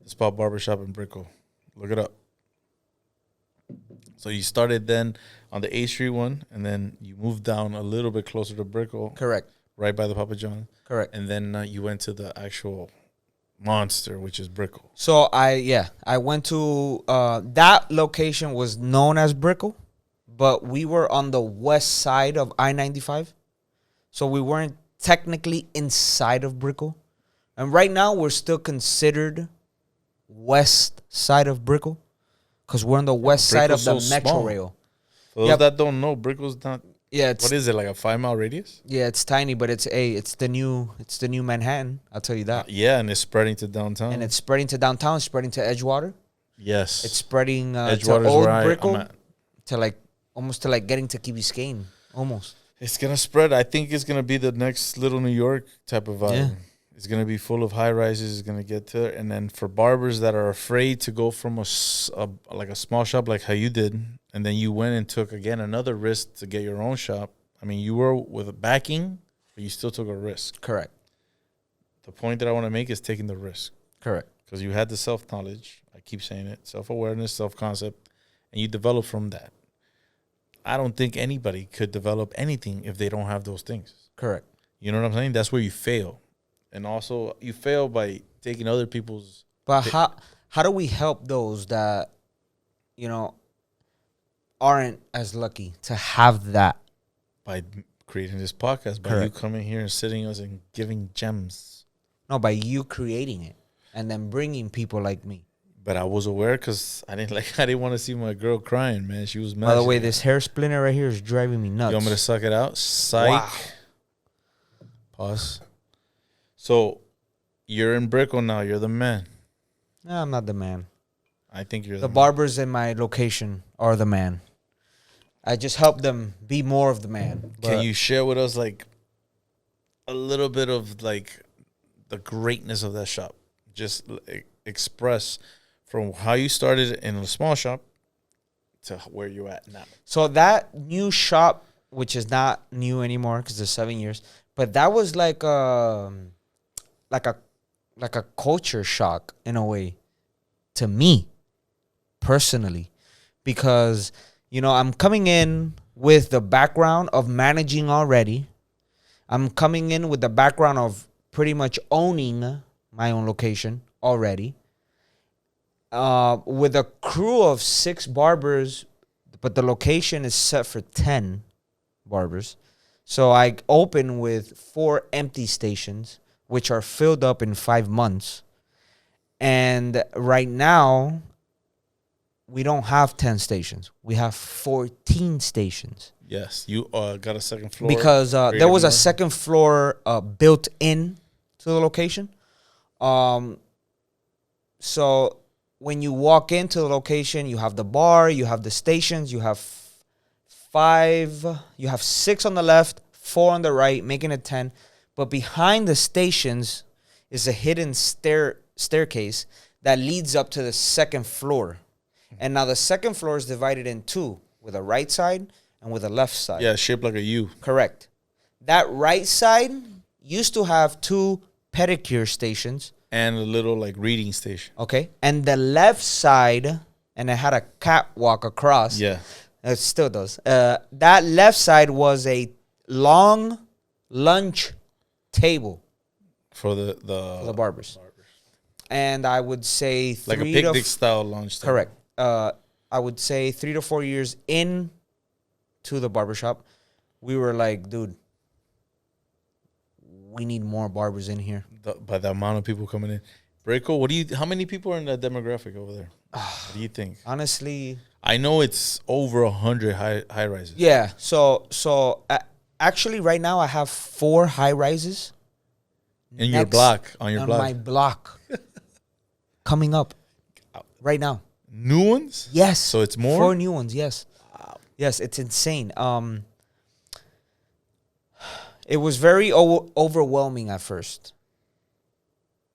the Spot Barbershop in Brickell. Look it up. So you started then on the 8th Street one, and then you moved down a little bit closer to Brickell, Correct. right by the Papa John. Correct. And then you went to the actual Monster, which is Brickell. So I went to that location was known as Brickell, but we were on the west side of I-95. So we weren't technically inside of Brickell. And right now we're still considered west side of Brickell because we're on the west side of the Brickell's so Metro small. Rail. For those Yep. that don't know, Brickell's not. Yeah, it's What is it, like a 5-mile radius? it's tiny, but it's the new Manhattan. I'll tell you that. Yeah, and it's spreading to downtown. And it's spreading to downtown, it's spreading to Edgewater. yes, It's spreading to Edgewater's Old where I'm Brickell at. to like almost to like getting to Key Biscayne, almost. It's gonna spread. I think it's gonna be the next little New York type of vibe. Yeah. It's gonna be full of high rises. It's gonna get to it, and then for barbers that are afraid to go from like a small shop like how you did, and then you went and took again another risk to get your own shop. I mean, you were with a backing, but you still took a risk. Correct. The point that I want to make is taking the risk Correct. because you had the self knowledge. I keep saying it: self-awareness, self-concept, and you develop from that. I don't think anybody could develop anything if they don't have those things. Correct. You know what I'm saying? That's where you fail. And also you fail by taking other people's. But how do we help those that, aren't as lucky to have that? By creating this podcast, by Correct. you coming here and sitting us and giving gems. No, by you creating it and then bringing people like me. But I was aware because I didn't want to see my girl crying, man. She was mad. By the way, this hair splinter right here is driving me nuts. You want me to suck it out? Psych. Wow. Pause. So you're in Brickell now. You're the man. No, I'm not the man. I think you're The man. barbers in my location are the man. I just help them be more of the man. Can But you share with us like a little bit of like the greatness of that shop? Just express from how you started in a small shop to where you're at now. So that new shop, which is not new anymore because it's 7 years, but that was like a culture shock in a way to me personally, because I'm coming in with the background of managing already. I'm coming in with the background of pretty much owning my own location already. With a crew of 6 barbers, but the location is set for 10 barbers. So I open with 4 empty stations, which are filled up in 5 months. And right now, we don't have 10 stations. We have 14 stations. Yes, you got a second floor. Because there created was a more. second floor built in to the location. So when you walk into the location, you have the bar, you have the stations, you have 6 on the left, 4 on the right, making it 10. But behind the stations is a hidden staircase that leads up to the second floor. And now the second floor is divided in two, with a right side and with a left side. Yeah, shaped like a U. Correct. That right side used to have 2 pedicure stations. And a little like reading station. Okay. And the left side, and it had a catwalk across. Yeah. It still does. That left side was a long lunch table For the for the barbers. And I would say like a 3 to picnic style lunch. correct. I would say 3 to 4 years in to the barbershop, we were like, dude, we need more barbers in here. By the amount of people coming in. Braco, how many people are in that demographic over there? What do you think? Honestly, I know it's over 100 high rises. yeah. So actually, right now I have 4 high rises In your block, on your block. my block, coming up right now. New ones? Yes. So it's more? 4 new ones. Yes. Wow. Yes, it's insane. It was very overwhelming at first,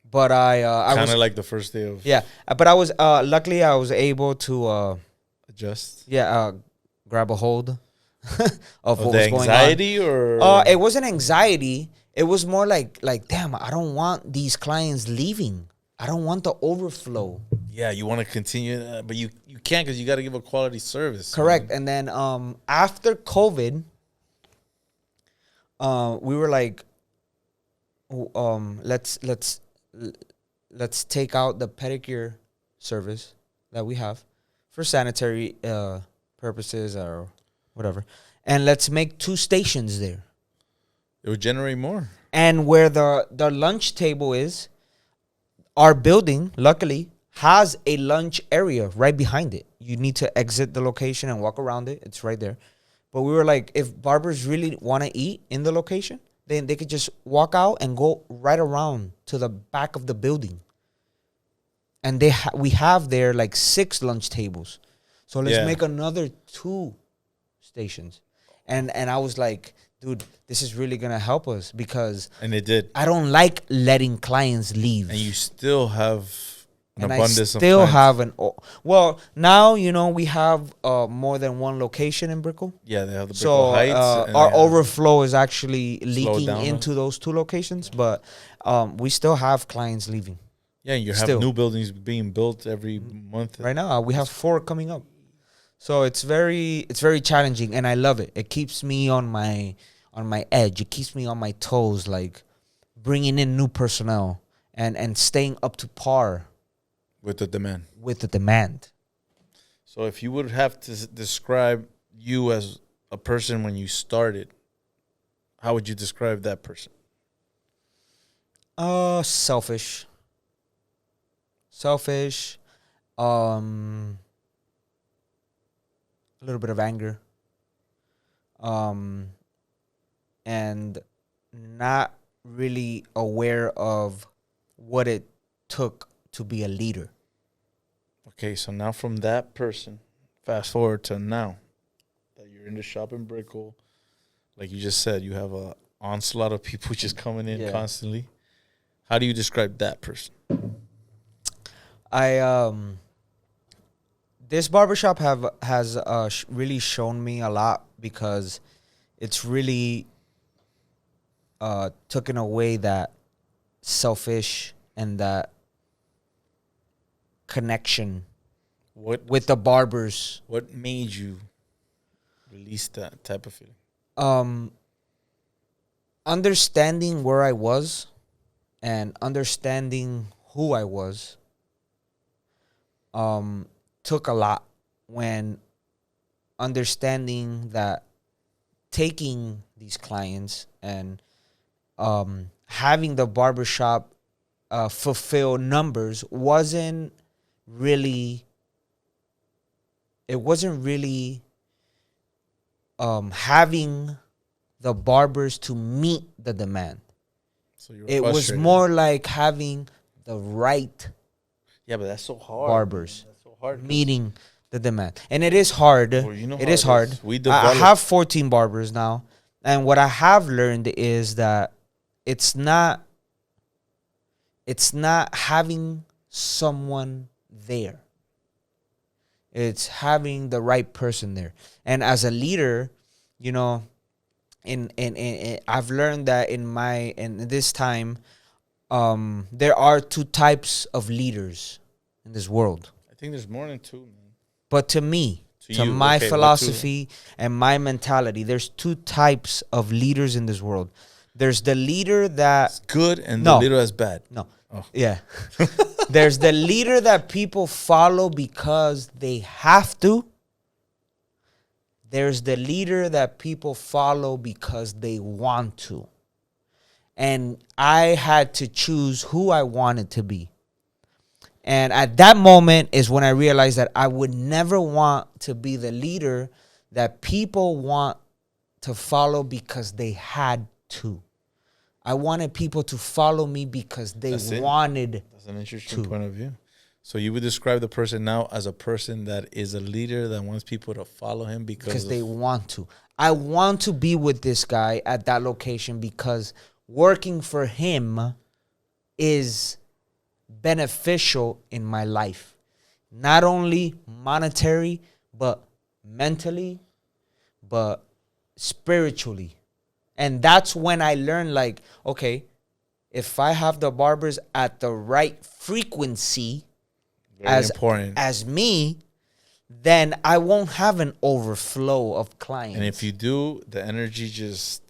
but I kind was of like the first day of but I was luckily I was able to adjust. grab a hold of what The was going on. anxiety or It wasn't anxiety. It was more like damn, I don't want these clients leaving. I don't want the overflow. yeah, you want to continue, but you can't because you got to give a quality service. Correct. Man. And then after COVID, we were like, let's take out the pedicure service that we have for sanitary purposes or whatever, and let's make 2 stations there. It would generate more. And where the lunch table is, our building, luckily, has a lunch area right behind it. You need to exit the location and walk around it. It's right there. But we were like, if barbers really want to eat in the location, then they could just walk out and go right around to the back of the building. And we have there like 6 lunch tables. So let's make another 2 stations. And I was like, dude, this is really going to help us because And it did. I don't like letting clients leave. And you still have an And I abundance of still clients. have well, now, we have more than 1 location in Brickell. Yeah, they have the So Brickell Heights. and our they have- overflow is actually leaking down. into those 2 locations, but we still have clients leaving. Yeah, you have still. new buildings being built every month. Right now, we have 4 coming up. So it's very challenging, and I love it. It keeps me on my edge. It keeps me on my toes, like bringing in new personnel and staying up to par With the demand. with the demand. So if you would have to describe you as a person when you started, how would you describe that person? Selfish. A little bit of anger. And not really aware of what it took to be a leader. Okay, so now from that person, fast forward to now that you're in the shop in Brickell, like you just said, you have a onslaught of people just coming in constantly. How do you describe that person? This barbershop has really shown me a lot because it's really taken away that selfish and that connection with the barbers. What made you release that type of feeling? Understanding where I was and understanding who I was took a lot, when understanding that taking these clients and having the barbershop fulfill numbers wasn't really having the barbers to meet the demand. So you were It was frustrated. more like having the right Yeah, but that's so hard. barbers That's so hard. meeting the demand. And it is hard. Well, you know It how is it hard. is. We I develop- have 14 barbers now. And what I have learned is that it's not having someone there. It's having the right person there. And as a leader, you know, in I've learned that in this time, there are two types of leaders in this world. I think there's more than two, man. But to me, to you, my okay, what two? philosophy and my mentality, there's two types of leaders in this world. There's the leader that Good and No. the leader that's bad. no, Oh. yeah. There's the leader that people follow because they have to. There's the leader that people follow because they want to. And I had to choose who I wanted to be. And at that moment is when I realized that I would never want to be the leader that people want to follow because they had to. I wanted people to follow me because they That's it. wanted That's an interesting to. point of view. So you would describe the person now as a person that is a leader that wants people to follow him because they want to. I want to be with this guy at that location because working for him is beneficial in my life. Not only monetary, but mentally, but spiritually. And that's when I learned, like, okay, if I have the barbers at the right frequency very important. as me, then I won't have an overflow of clients. And if you do, the energy just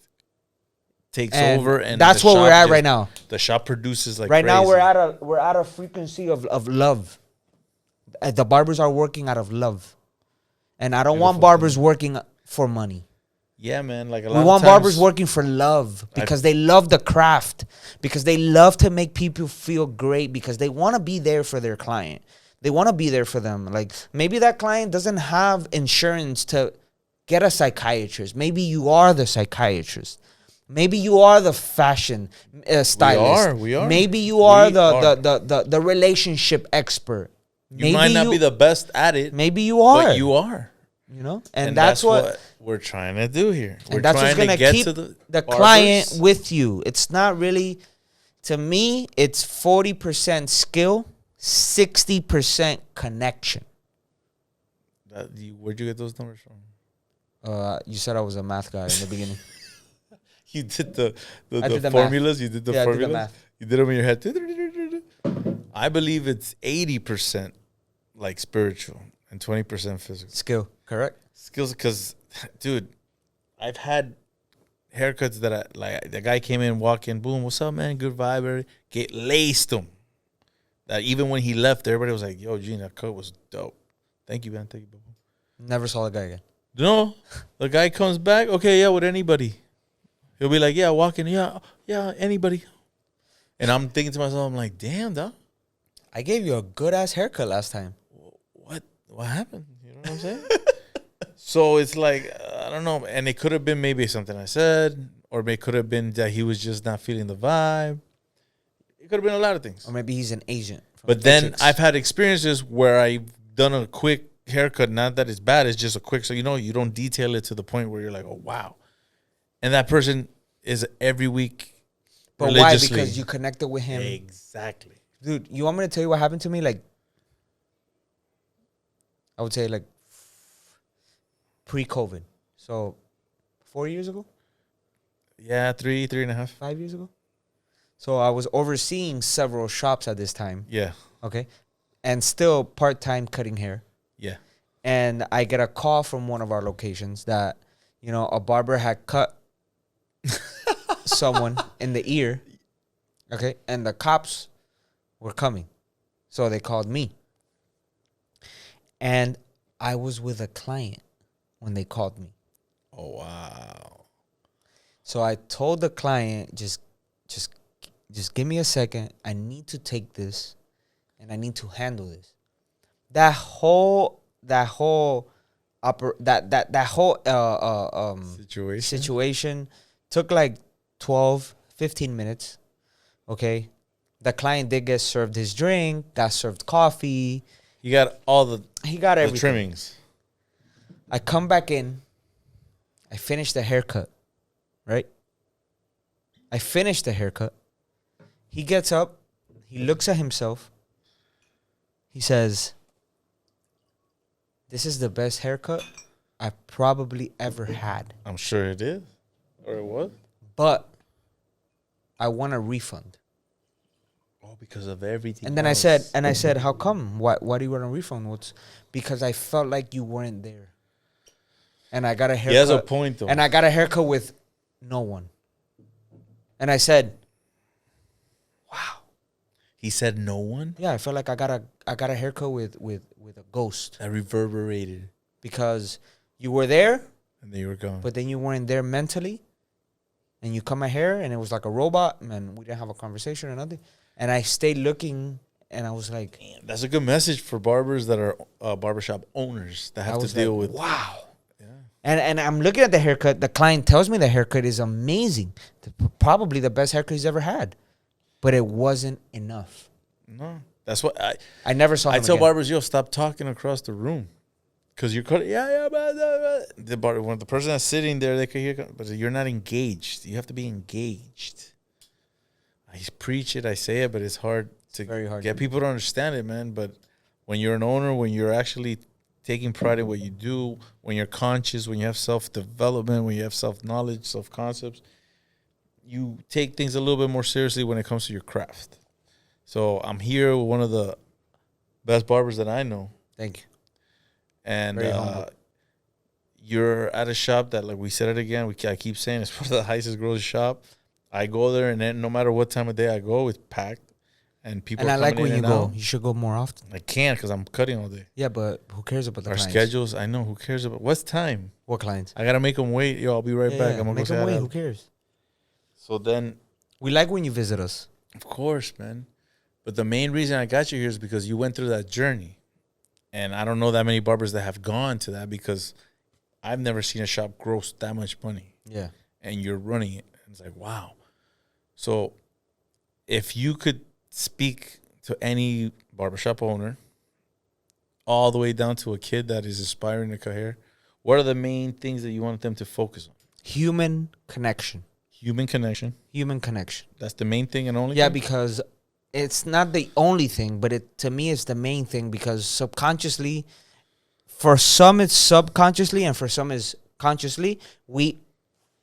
takes And over, and that's the where we're shop at just- right now. The shop produces like Right now crazy. we're at a frequency of love. The barbers are working out of love. And I don't want Beautiful barbers working for money. Yeah, man. Like a lot We of want times, barbers working for love because they love the craft, because they love to make people feel great, because they want to be there for their client. They want to be there for them. Like maybe that client doesn't have insurance to get a psychiatrist. Maybe you are the psychiatrist. Maybe you are the fashion stylist. We are. Maybe you are We the relationship expert. You might not be the best at it, Maybe you are. but you are. You know, And that's what we're trying to do here. We're and that's what's trying gonna to get keep to the barbers. client with you. It's not really, to me, it's 40% skill, 60% connection. Where'd you get those numbers from? You said I was a math guy in the beginning. You did the I did the formulas. You did the Yeah, I did the formulas. math. You did them in your head. I believe it's 80% like spiritual and 20% physical. Skill, correct? Skills, because, dude, I've had haircuts that I like. The guy came in, walk in, boom, what's up, man? Good vibe. Everybody. Get laced him. That even when he left, everybody was like, "Yo, Gene, that cut was dope. Thank you, man. Thank you, bro." Never saw the guy again. No, the guy comes back. Okay, yeah, with anybody. He'll be like, "Yeah, walk in. Yeah, anybody." And I'm thinking to myself, I'm like, "Damn, dog. I gave you a good ass haircut last time. What happened?" You know what I'm saying? So it's like, I don't know. And it could have been maybe something I said, or it could have been that he was just not feeling the vibe. It could have been a lot of things. Or maybe he's an agent. from But then Matrix. I've had experiences where I've done a quick haircut. Not that it's bad, it's just a quick. So, you don't detail it to the point where you're like, oh, wow. And that person is every week. But why? religiously. Because you connected with him. Exactly. Dude, you want me to tell you what happened to me? Like, I would say like pre-COVID. So 4 years ago? Yeah, 3.5. 5 years ago? So I was overseeing several shops at this time. Yeah. Okay. And still part-time cutting hair. Yeah. And I get a call from one of our locations that, a barber had cut someone in the ear. Okay. And the cops were coming. So they called me. And I was with a client when they called me. Oh, wow. So I told the client, just give me a second. I need to take this and I need to handle this. That whole situation took like 12, 15 minutes. Okay. The client did get served his drink, got served coffee. You got all He got the everything. trimmings. I come back in. I finish the haircut. Right? I finish the haircut. He gets up. He looks at himself. He says, "This is the best haircut I've probably ever had. I'm sure it is. Or it was. But I want a refund." Oh, because of everything. And then I said, "How come? Why do you want a refund?" Because I felt like you weren't there. And I got a haircut. He has a point, though. And I got a haircut with no one. And I said, "Wow." He said no one? Yeah, I felt like I got a haircut with a ghost. That reverberated. Because you were there, And then you were gone. but then you weren't there mentally. And you cut my hair, and it was like a robot, and we didn't have a conversation or nothing. And I stayed looking, and I was like, Damn, that's a good message for barbers that are barbershop owners that have to deal with. wow. Yeah. And I'm looking at the haircut. The client tells me the haircut is amazing. Probably the best haircut he's ever had. But it wasn't enough. No. That's what I never saw him I tell again. barbers, yo, stop talking across the room. Because you're cutting, when the person that's sitting there, they can hear, but you're not engaged. You have to be engaged. I preach it, I say it, but it's hard to very hard get to people to understand it, man. But when you're an owner, when you're actually taking pride in what you do, when you're conscious, when you have self-development, when you have self-knowledge, self-concepts, you take things a little bit more seriously when it comes to your craft. So I'm here with one of the best barbers that I know. Thank you. And Very humble. you're at a shop that, like we said it again, I keep saying it's one of the nicest girls shop. I go there, and then no matter what time of day I go, it's packed, and people. And are I like coming when in you and go. out. You should go more often. I can't because I'm cutting all day. Yeah, but who cares about the Our clients? schedules, I know. Who cares about what's time? What clients? I gotta make them wait. Yo, I'll be right back. I'm gonna make go say them wait. hi. Who cares? So then, We like when you visit us. of course, man. But the main reason I got you here is because you went through that journey, and I don't know that many barbers that have gone to that because I've never seen a shop gross that much money. Yeah. And you're running it. And it's like, wow. So if you could speak to any barbershop owner, all the way down to a kid that is aspiring to cut hair, what are the main things that you want them to focus on? Human connection. Human connection. Human connection. That's the main thing and only Yeah, thing? because it's not the only thing, but to me it's the main thing because subconsciously, for some it's subconsciously and for some is consciously, we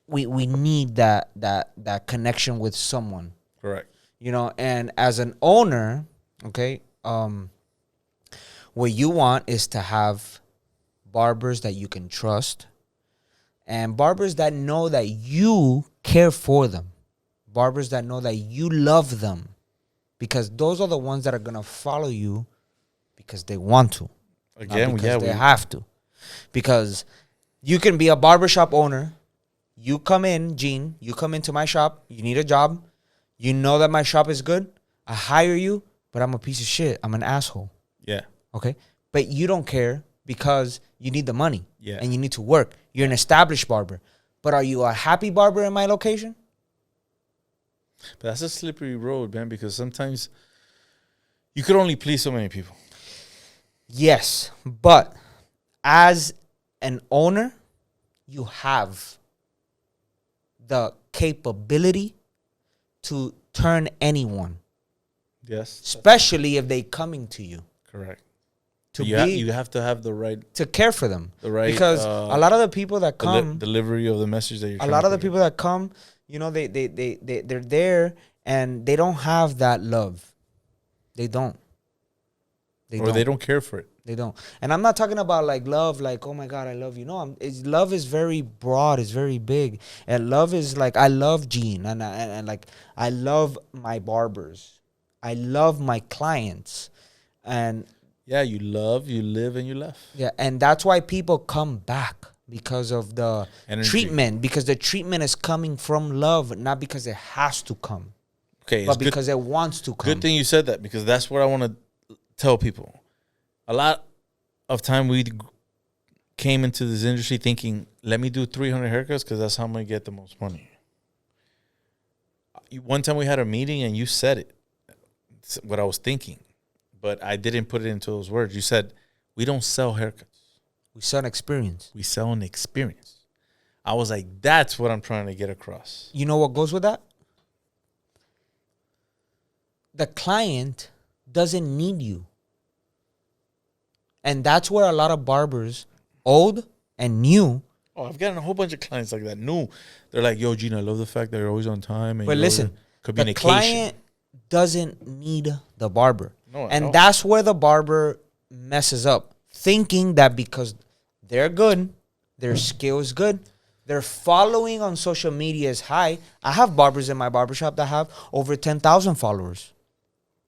need that connection with someone. Correct. You know, and as an owner, okay, what you want is to have barbers that you can trust and barbers that know that you care for them. Barbers that know that you love them. Because those are the ones that are going to follow you because they want to. Again, not because they have to. Because you can be a barbershop owner. You come in, Gene, you come into my shop. You need a job. You know that my shop is good. I hire you, but I'm a piece of shit. I'm an asshole. Yeah. Okay? But you don't care because you need the money. Yeah. And you need to work. You're an established barber. But are you a happy barber in my location? But that's a slippery road, man, because sometimes you could only please so many people. Yes. But as an owner, you have the capability to turn anyone. Yes. Especially if they coming to you. Correct. To You have to have the right to care for them. The right, because a lot of the people that come delivery of the message that you're a trying lot to of the convey. people that come, you know, they're there and they don't have that love. They don't. They don't care for it. They don't. And I'm not talking about like love, like, oh my God, I love you. No, love is very broad. It's very big. And love is like, I love Gene and like, I love my barbers. I love my clients. And yeah, you love, you live, and you left. yeah, and that's why people come back because of the Energy. treatment. Because the treatment is coming from love, not because it has to come, Okay, but because it wants to come. Good thing you said that because that's what I want to tell people. A lot of time we came into this industry thinking, let me do 300 haircuts because that's how I'm going to get the most money. One time we had a meeting and you said it, what I was thinking. But I didn't put it into those words. You said, we don't sell haircuts. We sell an experience. We sell an experience. I was like, that's what I'm trying to get across. You know what goes with that? The client doesn't need you. And that's where a lot of barbers, old and new. Oh, I've gotten a whole bunch of clients like that. New, they're like, "Yo, Gina, I love the fact that you're always on time." And But you're listen, always- the communication. client doesn't need the barber. No, I and don't. that's where the barber messes up, thinking that because they're good, their skill is good, their following on social media is high. I have barbers in my barbershop that have over 10,000 followers.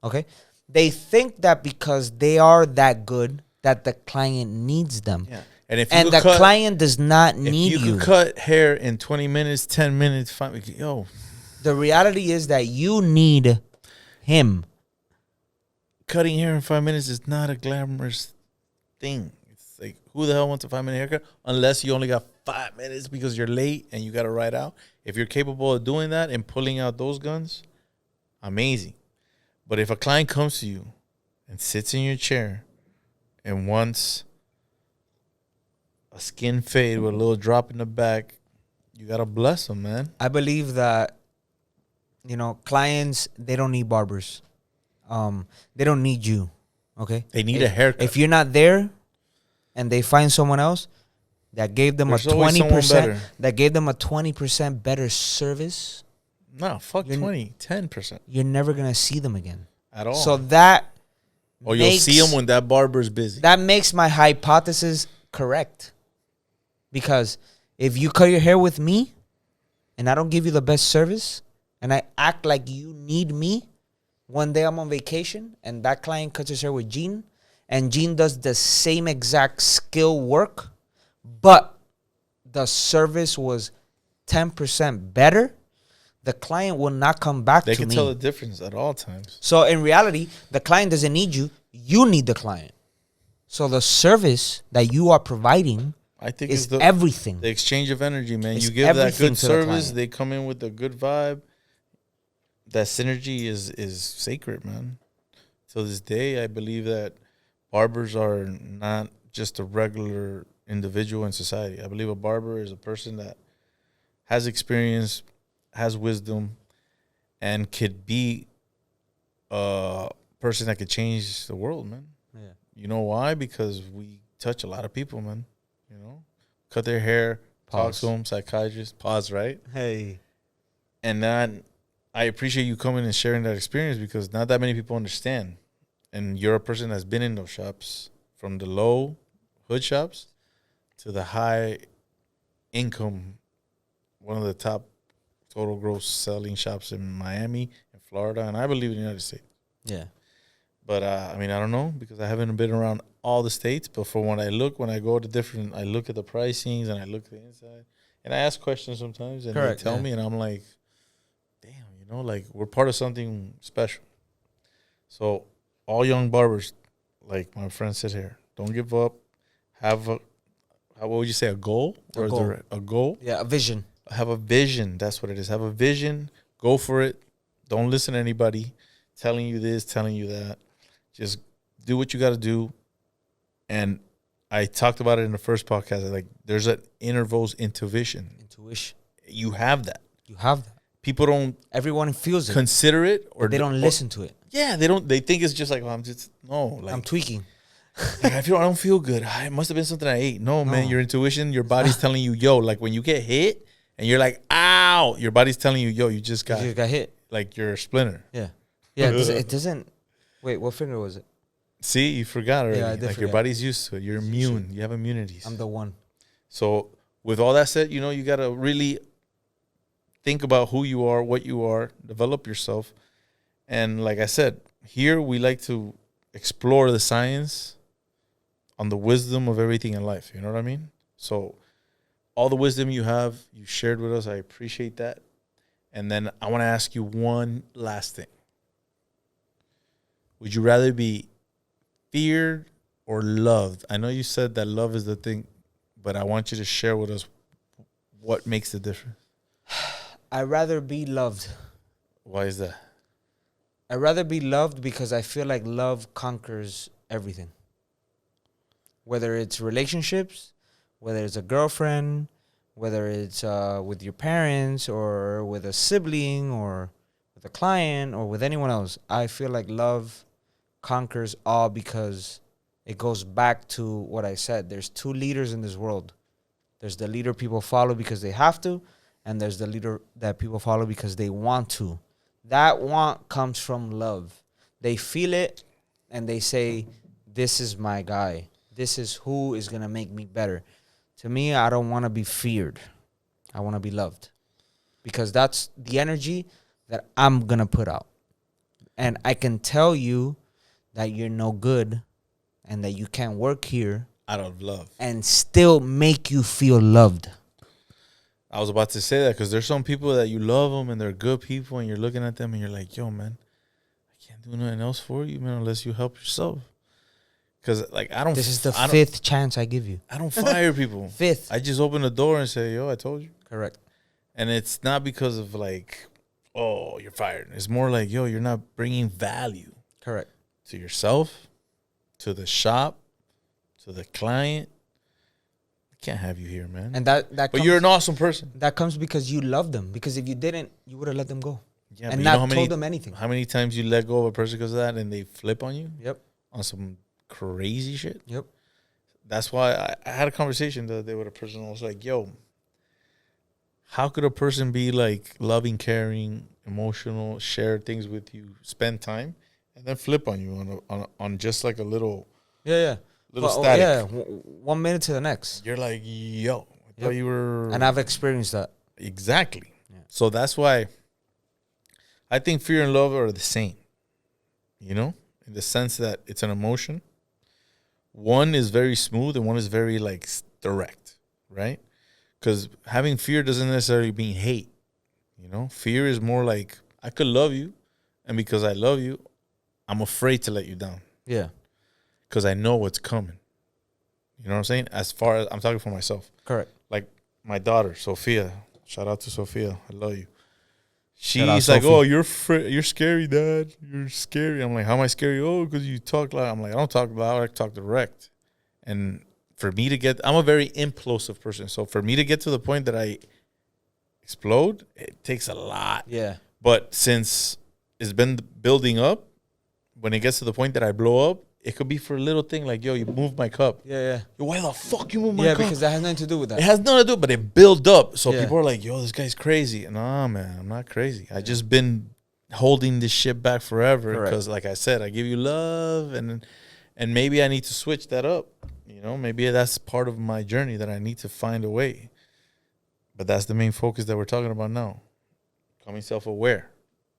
Okay? They think that because they are that good, that the client needs them. Yeah. And if And you the could cut, client does not if need you you. could cut hair in 20 minutes, 10 minutes, 5 minutes, yo, The reality is that you need him. cutting hair in 5 minutes is not a glamorous thing. It's like, who the hell wants a 5-minute haircut? Unless you only got 5 minutes because you're late and you got to ride out. If you're capable of doing that and pulling out those guns, amazing. But if a client comes to you and sits in your chair and wants a skin fade with a little drop in the back, you got to bless them, man. I believe that, clients, they don't need barbers. They don't need you. Okay? They need a haircut. If you're not there and they find someone else that gave them There's a always someone 20%, better. that gave them a 20% better service, No, fuck 20, 10% you're never going to see them again. at all. So that Or you'll see them when that barber's busy. that makes my hypothesis correct. Because if you cut your hair with me and I don't give you the best service and I act like you need me, one day I'm on vacation and that client cuts his hair with Gene and Gene does the same exact skill work, but the service was 10% better, the client will not come back They to can me. tell the difference at all times. So in reality, the client doesn't need you. You need the client. So the service that you are providing I think is it's everything. the exchange of energy, man. It's You give that everything good to the service, client. they come in with a good vibe. That synergy is sacred, man. To this day, I believe that barbers are not just a regular individual in society. I believe a barber is a person that has experience, has wisdom, and could be a person that could change the world, man. Yeah. You know why? Because we touch a lot of people, man. Cut their hair, Pause. talk to them, psychiatrist, pause, right? Hey. And then I appreciate you coming and sharing that experience because not that many people understand. And you're a person that's been in those shops, from the low hood shops to the high income, one of the top total gross selling shops in Miami and Florida, and I believe in the United States. Yeah. But I don't know because I haven't been around all the states. But for when I go to different, I look at the pricings and I look at the inside, and I ask questions sometimes, and Correct, they tell yeah. me, and I'm like, damn, like we're part of something special. So all young barbers, like my friend said here, don't give up. Have a, what would you say, a goal? A Or goal. is there a goal? Yeah, a vision. Have a vision. That's what it is. Have a vision. Go for it. Don't listen to anybody telling you this, telling you that. Just do what you got to do. And I talked about it in the first podcast. Like, there's an intervals intuition. Intuition. You have that. You have that. People don't Everyone feels it. consider it, or They don't listen to it. Yeah, they don't. They think it's just like, I'm just no. Like, I'm tweaking. like, I don't feel good. It must have been something I ate. No, man, your intuition, your body's telling you, yo. Like when you get hit and you're like, ow, your body's telling you, yo, you just got You got hit. like your splinter. Yeah. Yeah, it doesn't. Wait, what finger was it? See, you forgot already. Yeah, I did like your forget. body's used to it. You're immune. You have immunities. I'm the one. So with all that said, you got to really think about who you are, what you are, develop yourself. And like I said, here we like to explore the science on the wisdom of everything in life. You know what I mean? So all the wisdom you have, you shared with us. I appreciate that. And then I want to ask you one last thing. Would you rather be feared or loved? I know you said that love is the thing, but I want you to share with us what makes the difference. I'd rather be loved. Why is that? I'd rather be loved because I feel like love conquers everything. Whether it's relationships, whether it's a girlfriend, whether it's with your parents or with a sibling or with a client or with anyone else. I feel like love conquers all because it goes back to what I said. There's two leaders in this world. There's the leader people follow because they have to, and there's the leader that people follow because they want to. That want comes from love. They feel it, and they say, this is my guy. This is who is going to make me better. To me, I don't want to be feared. I want to be loved. Because that's the energy that I'm going to put out. And I can tell you that you're no good and that you can't work here Out of love. and still make you feel loved. I was about to say that because there's some people that you love them and they're good people and you're looking at them and you're like, yo, man, I can't do nothing else for you, man, unless you help yourself. Because, like, I don't... This is the I don't- fifth chance I give you. I don't fire people. Fifth. I just open the door and say, yo, I told you. Correct. And it's not because of, like, oh, you're fired. It's more like, yo, you're not bringing value Correct. to yourself, to the shop, to the client. I can't have you here, man. And that but comes, you're an awesome person. that comes because you love them. Because if you didn't, you would have let them go. Yeah, and but not you know how many, told them anything. How many times you let go of a person because of that and they flip on you Yep. on some crazy shit? Yep. That's why I had a conversation the other day with a person. I was like, yo, how could a person be like loving, caring, emotional, share things with you, spend time, and then flip on you on just like a little Yeah. little Well, static? Yeah. 1 minute to the next. You're like, yo, I thought Yep. you were... And I've experienced that. Exactly. Yeah. So that's why I think fear and love are the same, you know, in the sense that it's an emotion. One is very smooth and one is very like direct, right? Because having fear doesn't necessarily mean hate, you know. Fear is more like, I could love you, and because I love you, I'm afraid to let you down Yeah. because I know what's coming. You know what I'm saying? As far as I'm talking for myself. Correct. Like my daughter, Sophia. Shout out to Sophia. I love you. Shout out, She's like, Sophie. oh, you're scary, Dad. You're scary. I'm like, how am I scary? Oh, because you talk loud. I'm like, I don't talk loud. I talk direct. And for me to get, I'm a very implosive person. So for me to get to the point that I explode, it takes a lot. Yeah. But since it's been building up, when it gets to the point that I blow up, it could be for a little thing like, yo, you moved my cup. Yeah. Yo, why the fuck you moved my Yeah, cup? because that has nothing to do with that. It has nothing to do, but it built up. So Yeah. people are like, yo, this guy's crazy. Nah, man, I'm not crazy. I just been holding this shit back forever Correct. because, like I said, I give you love, and maybe I need to switch that up. You know, maybe that's part of my journey that I need to find a way. But that's the main focus that we're talking about now. Becoming self-aware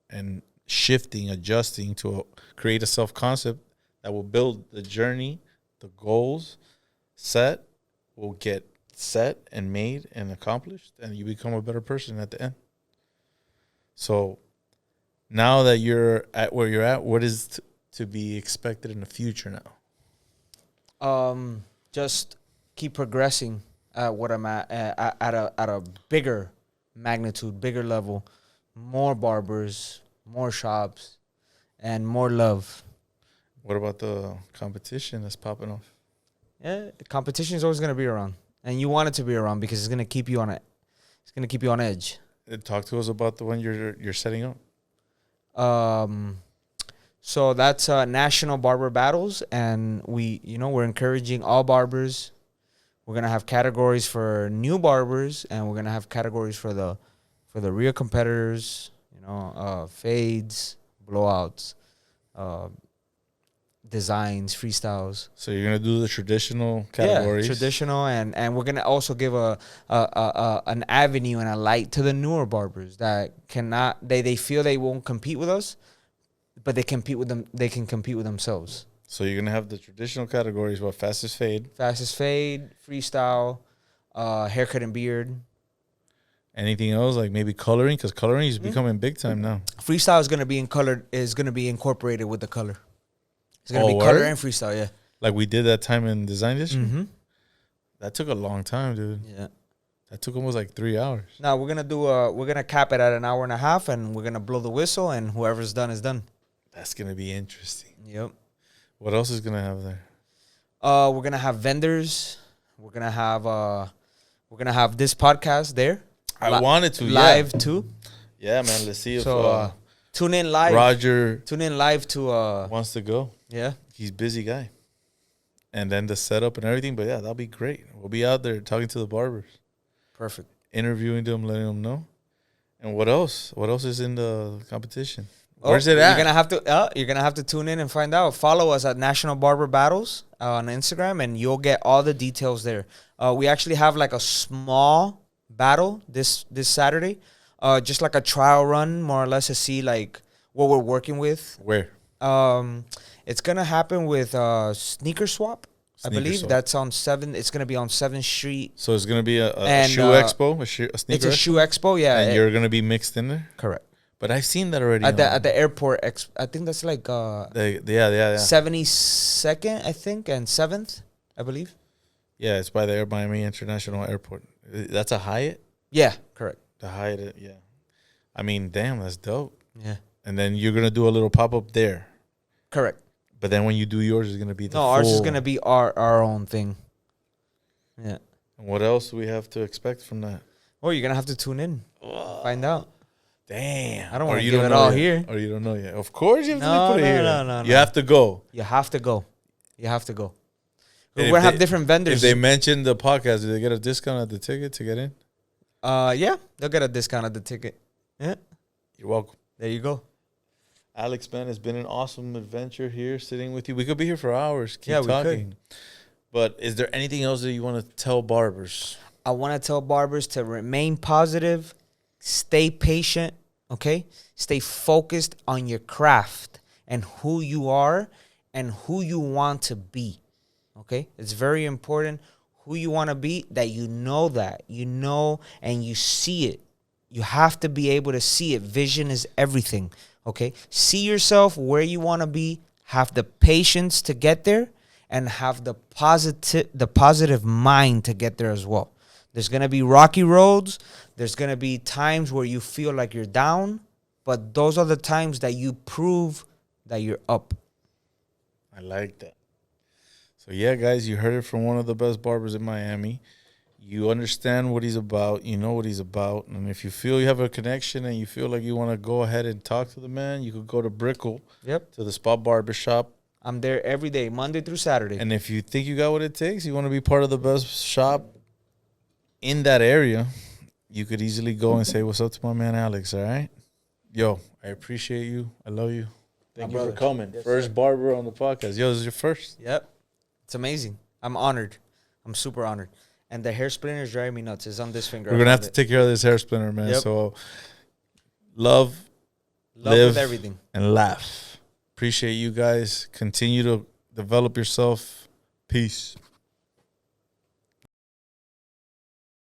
and shifting, adjusting to create a self-concept that will build the journey, the goals set, will get set and made and accomplished, and you become a better person at the end. So now that you're at where you're at, what is to be expected in the future now? Just keep progressing at what I'm at a bigger magnitude, bigger level, more barbers, more shops, and more love. What about the competition that's popping off? Yeah, competition is always gonna be around, and you want it to be around because it's gonna keep you on it. It's gonna keep you on edge. Talk to us about the one you're setting up. So that's National Barber Battles, and we're encouraging all barbers. We're gonna have categories for new barbers, and we're gonna have categories for the real competitors. Fades, blowouts, designs, freestyles. So you're gonna do the traditional categories. Yeah, traditional, and we're gonna also give an avenue and a light to the newer barbers that cannot. They feel they won't compete with us, but they compete with them. They can compete with themselves. So you're gonna have the traditional categories: what, fastest fade, freestyle, haircut and beard. anything else like maybe coloring? Because coloring is becoming big time now. Freestyle is gonna be incorporated with the color. It's gonna be Oh, color word? and freestyle. Yeah. Like we did that time in design district. Mm-hmm. That took a long time, dude. Yeah. That took almost like 3 hours. Now we're gonna cap it at an hour and a half, and we're gonna blow the whistle, and whoever's done is done. That's gonna be interesting. Yep. What else is gonna have there? We're gonna have vendors. We're gonna have this podcast there. I wanted to live too. Yeah, man. Let's see if So tune in live. Roger Tune in live to wants to go. yeah. He's a busy guy. and then the setup and everything. But yeah, that'll be great. We'll be out there talking to the barbers, Perfect. interviewing them, letting them know. And what else? What else is in the competition? Oh, Where's it at? You're gonna have to tune in and find out. Follow us at National Barber Battles on Instagram, and you'll get all the details there. We actually have like a small battle this Saturday, just like a trial run, more or less, to see like what we're working with. Where? It's gonna happen with Sneaker Swap. I Sneaker believe Swap. that's on 7th. It's gonna be on 7th Street. So it's gonna be a And, shoe expo, a sneaker. It's a expo? shoe expo, yeah. And you're gonna be mixed in there. Correct. But I've seen that already. At the airport. I think that's like yeah. 72nd, I think, and 7th, I believe. Yeah, it's by the Air Miami International Airport. That's a Hyatt. Yeah, correct. The Hyatt, yeah. I mean, damn, that's dope. Yeah, And then you're gonna do a little pop up there. correct. But then when you do yours, it's gonna be the No, ours is full- gonna be our own thing. Yeah. And what else do we have to expect from that? Well, you're gonna have to tune in, find out. Damn. I don't Or wanna you give don't it know all yet. here. Or you don't know yet. Of course you have No, to put it no, here. no, You no. have to go. You have to go. You have to go. And We're if gonna have they- different vendors. If they mention the podcast, do they get a discount at the ticket to get in? Yeah, they'll get a discount at the ticket. Yeah, You're welcome. there you go. Alex, man, it's been an awesome adventure here sitting with you. We could be here for hours. Keep Yeah, we could. talking. But is there anything else that you want to tell barbers? I want to tell barbers to remain positive, stay patient, okay? Stay focused on your craft and who you are and who you want to be, okay? It's very important who you want to be, that you know, and you see it. You have to be able to see it. Vision is everything, okay? See yourself where you want to be, have the patience to get there, and have the positive mind to get there as well. There's going to be rocky roads. There's going to be times where you feel like you're down, but those are the times that you prove that you're up. I like that. So, yeah, guys, you heard it from one of the best barbers in Miami. You understand what he's about. You know what he's about. And if you feel you have a connection and you feel like you want to go ahead and talk to the man, you could go to Brickell, Yep. to the Spot Barber Shop. I'm there every day, Monday through Saturday. And if you think you got what it takes, you want to be part of the best shop in that area, you could easily go and say, what's up to my man Alex, all right? Yo, I appreciate you. I love you. Thank you brother. for coming. Yes, First sir. barber on the podcast. Yo, this is your first. Yep. It's amazing. I'm honored. I'm super honored. And the hair splinter is driving me nuts. It's on this finger. We're going to have to take care of this hair splinter, man. Yep. So, love Love with live, everything. and laugh. Appreciate you guys. Continue to develop yourself. Peace.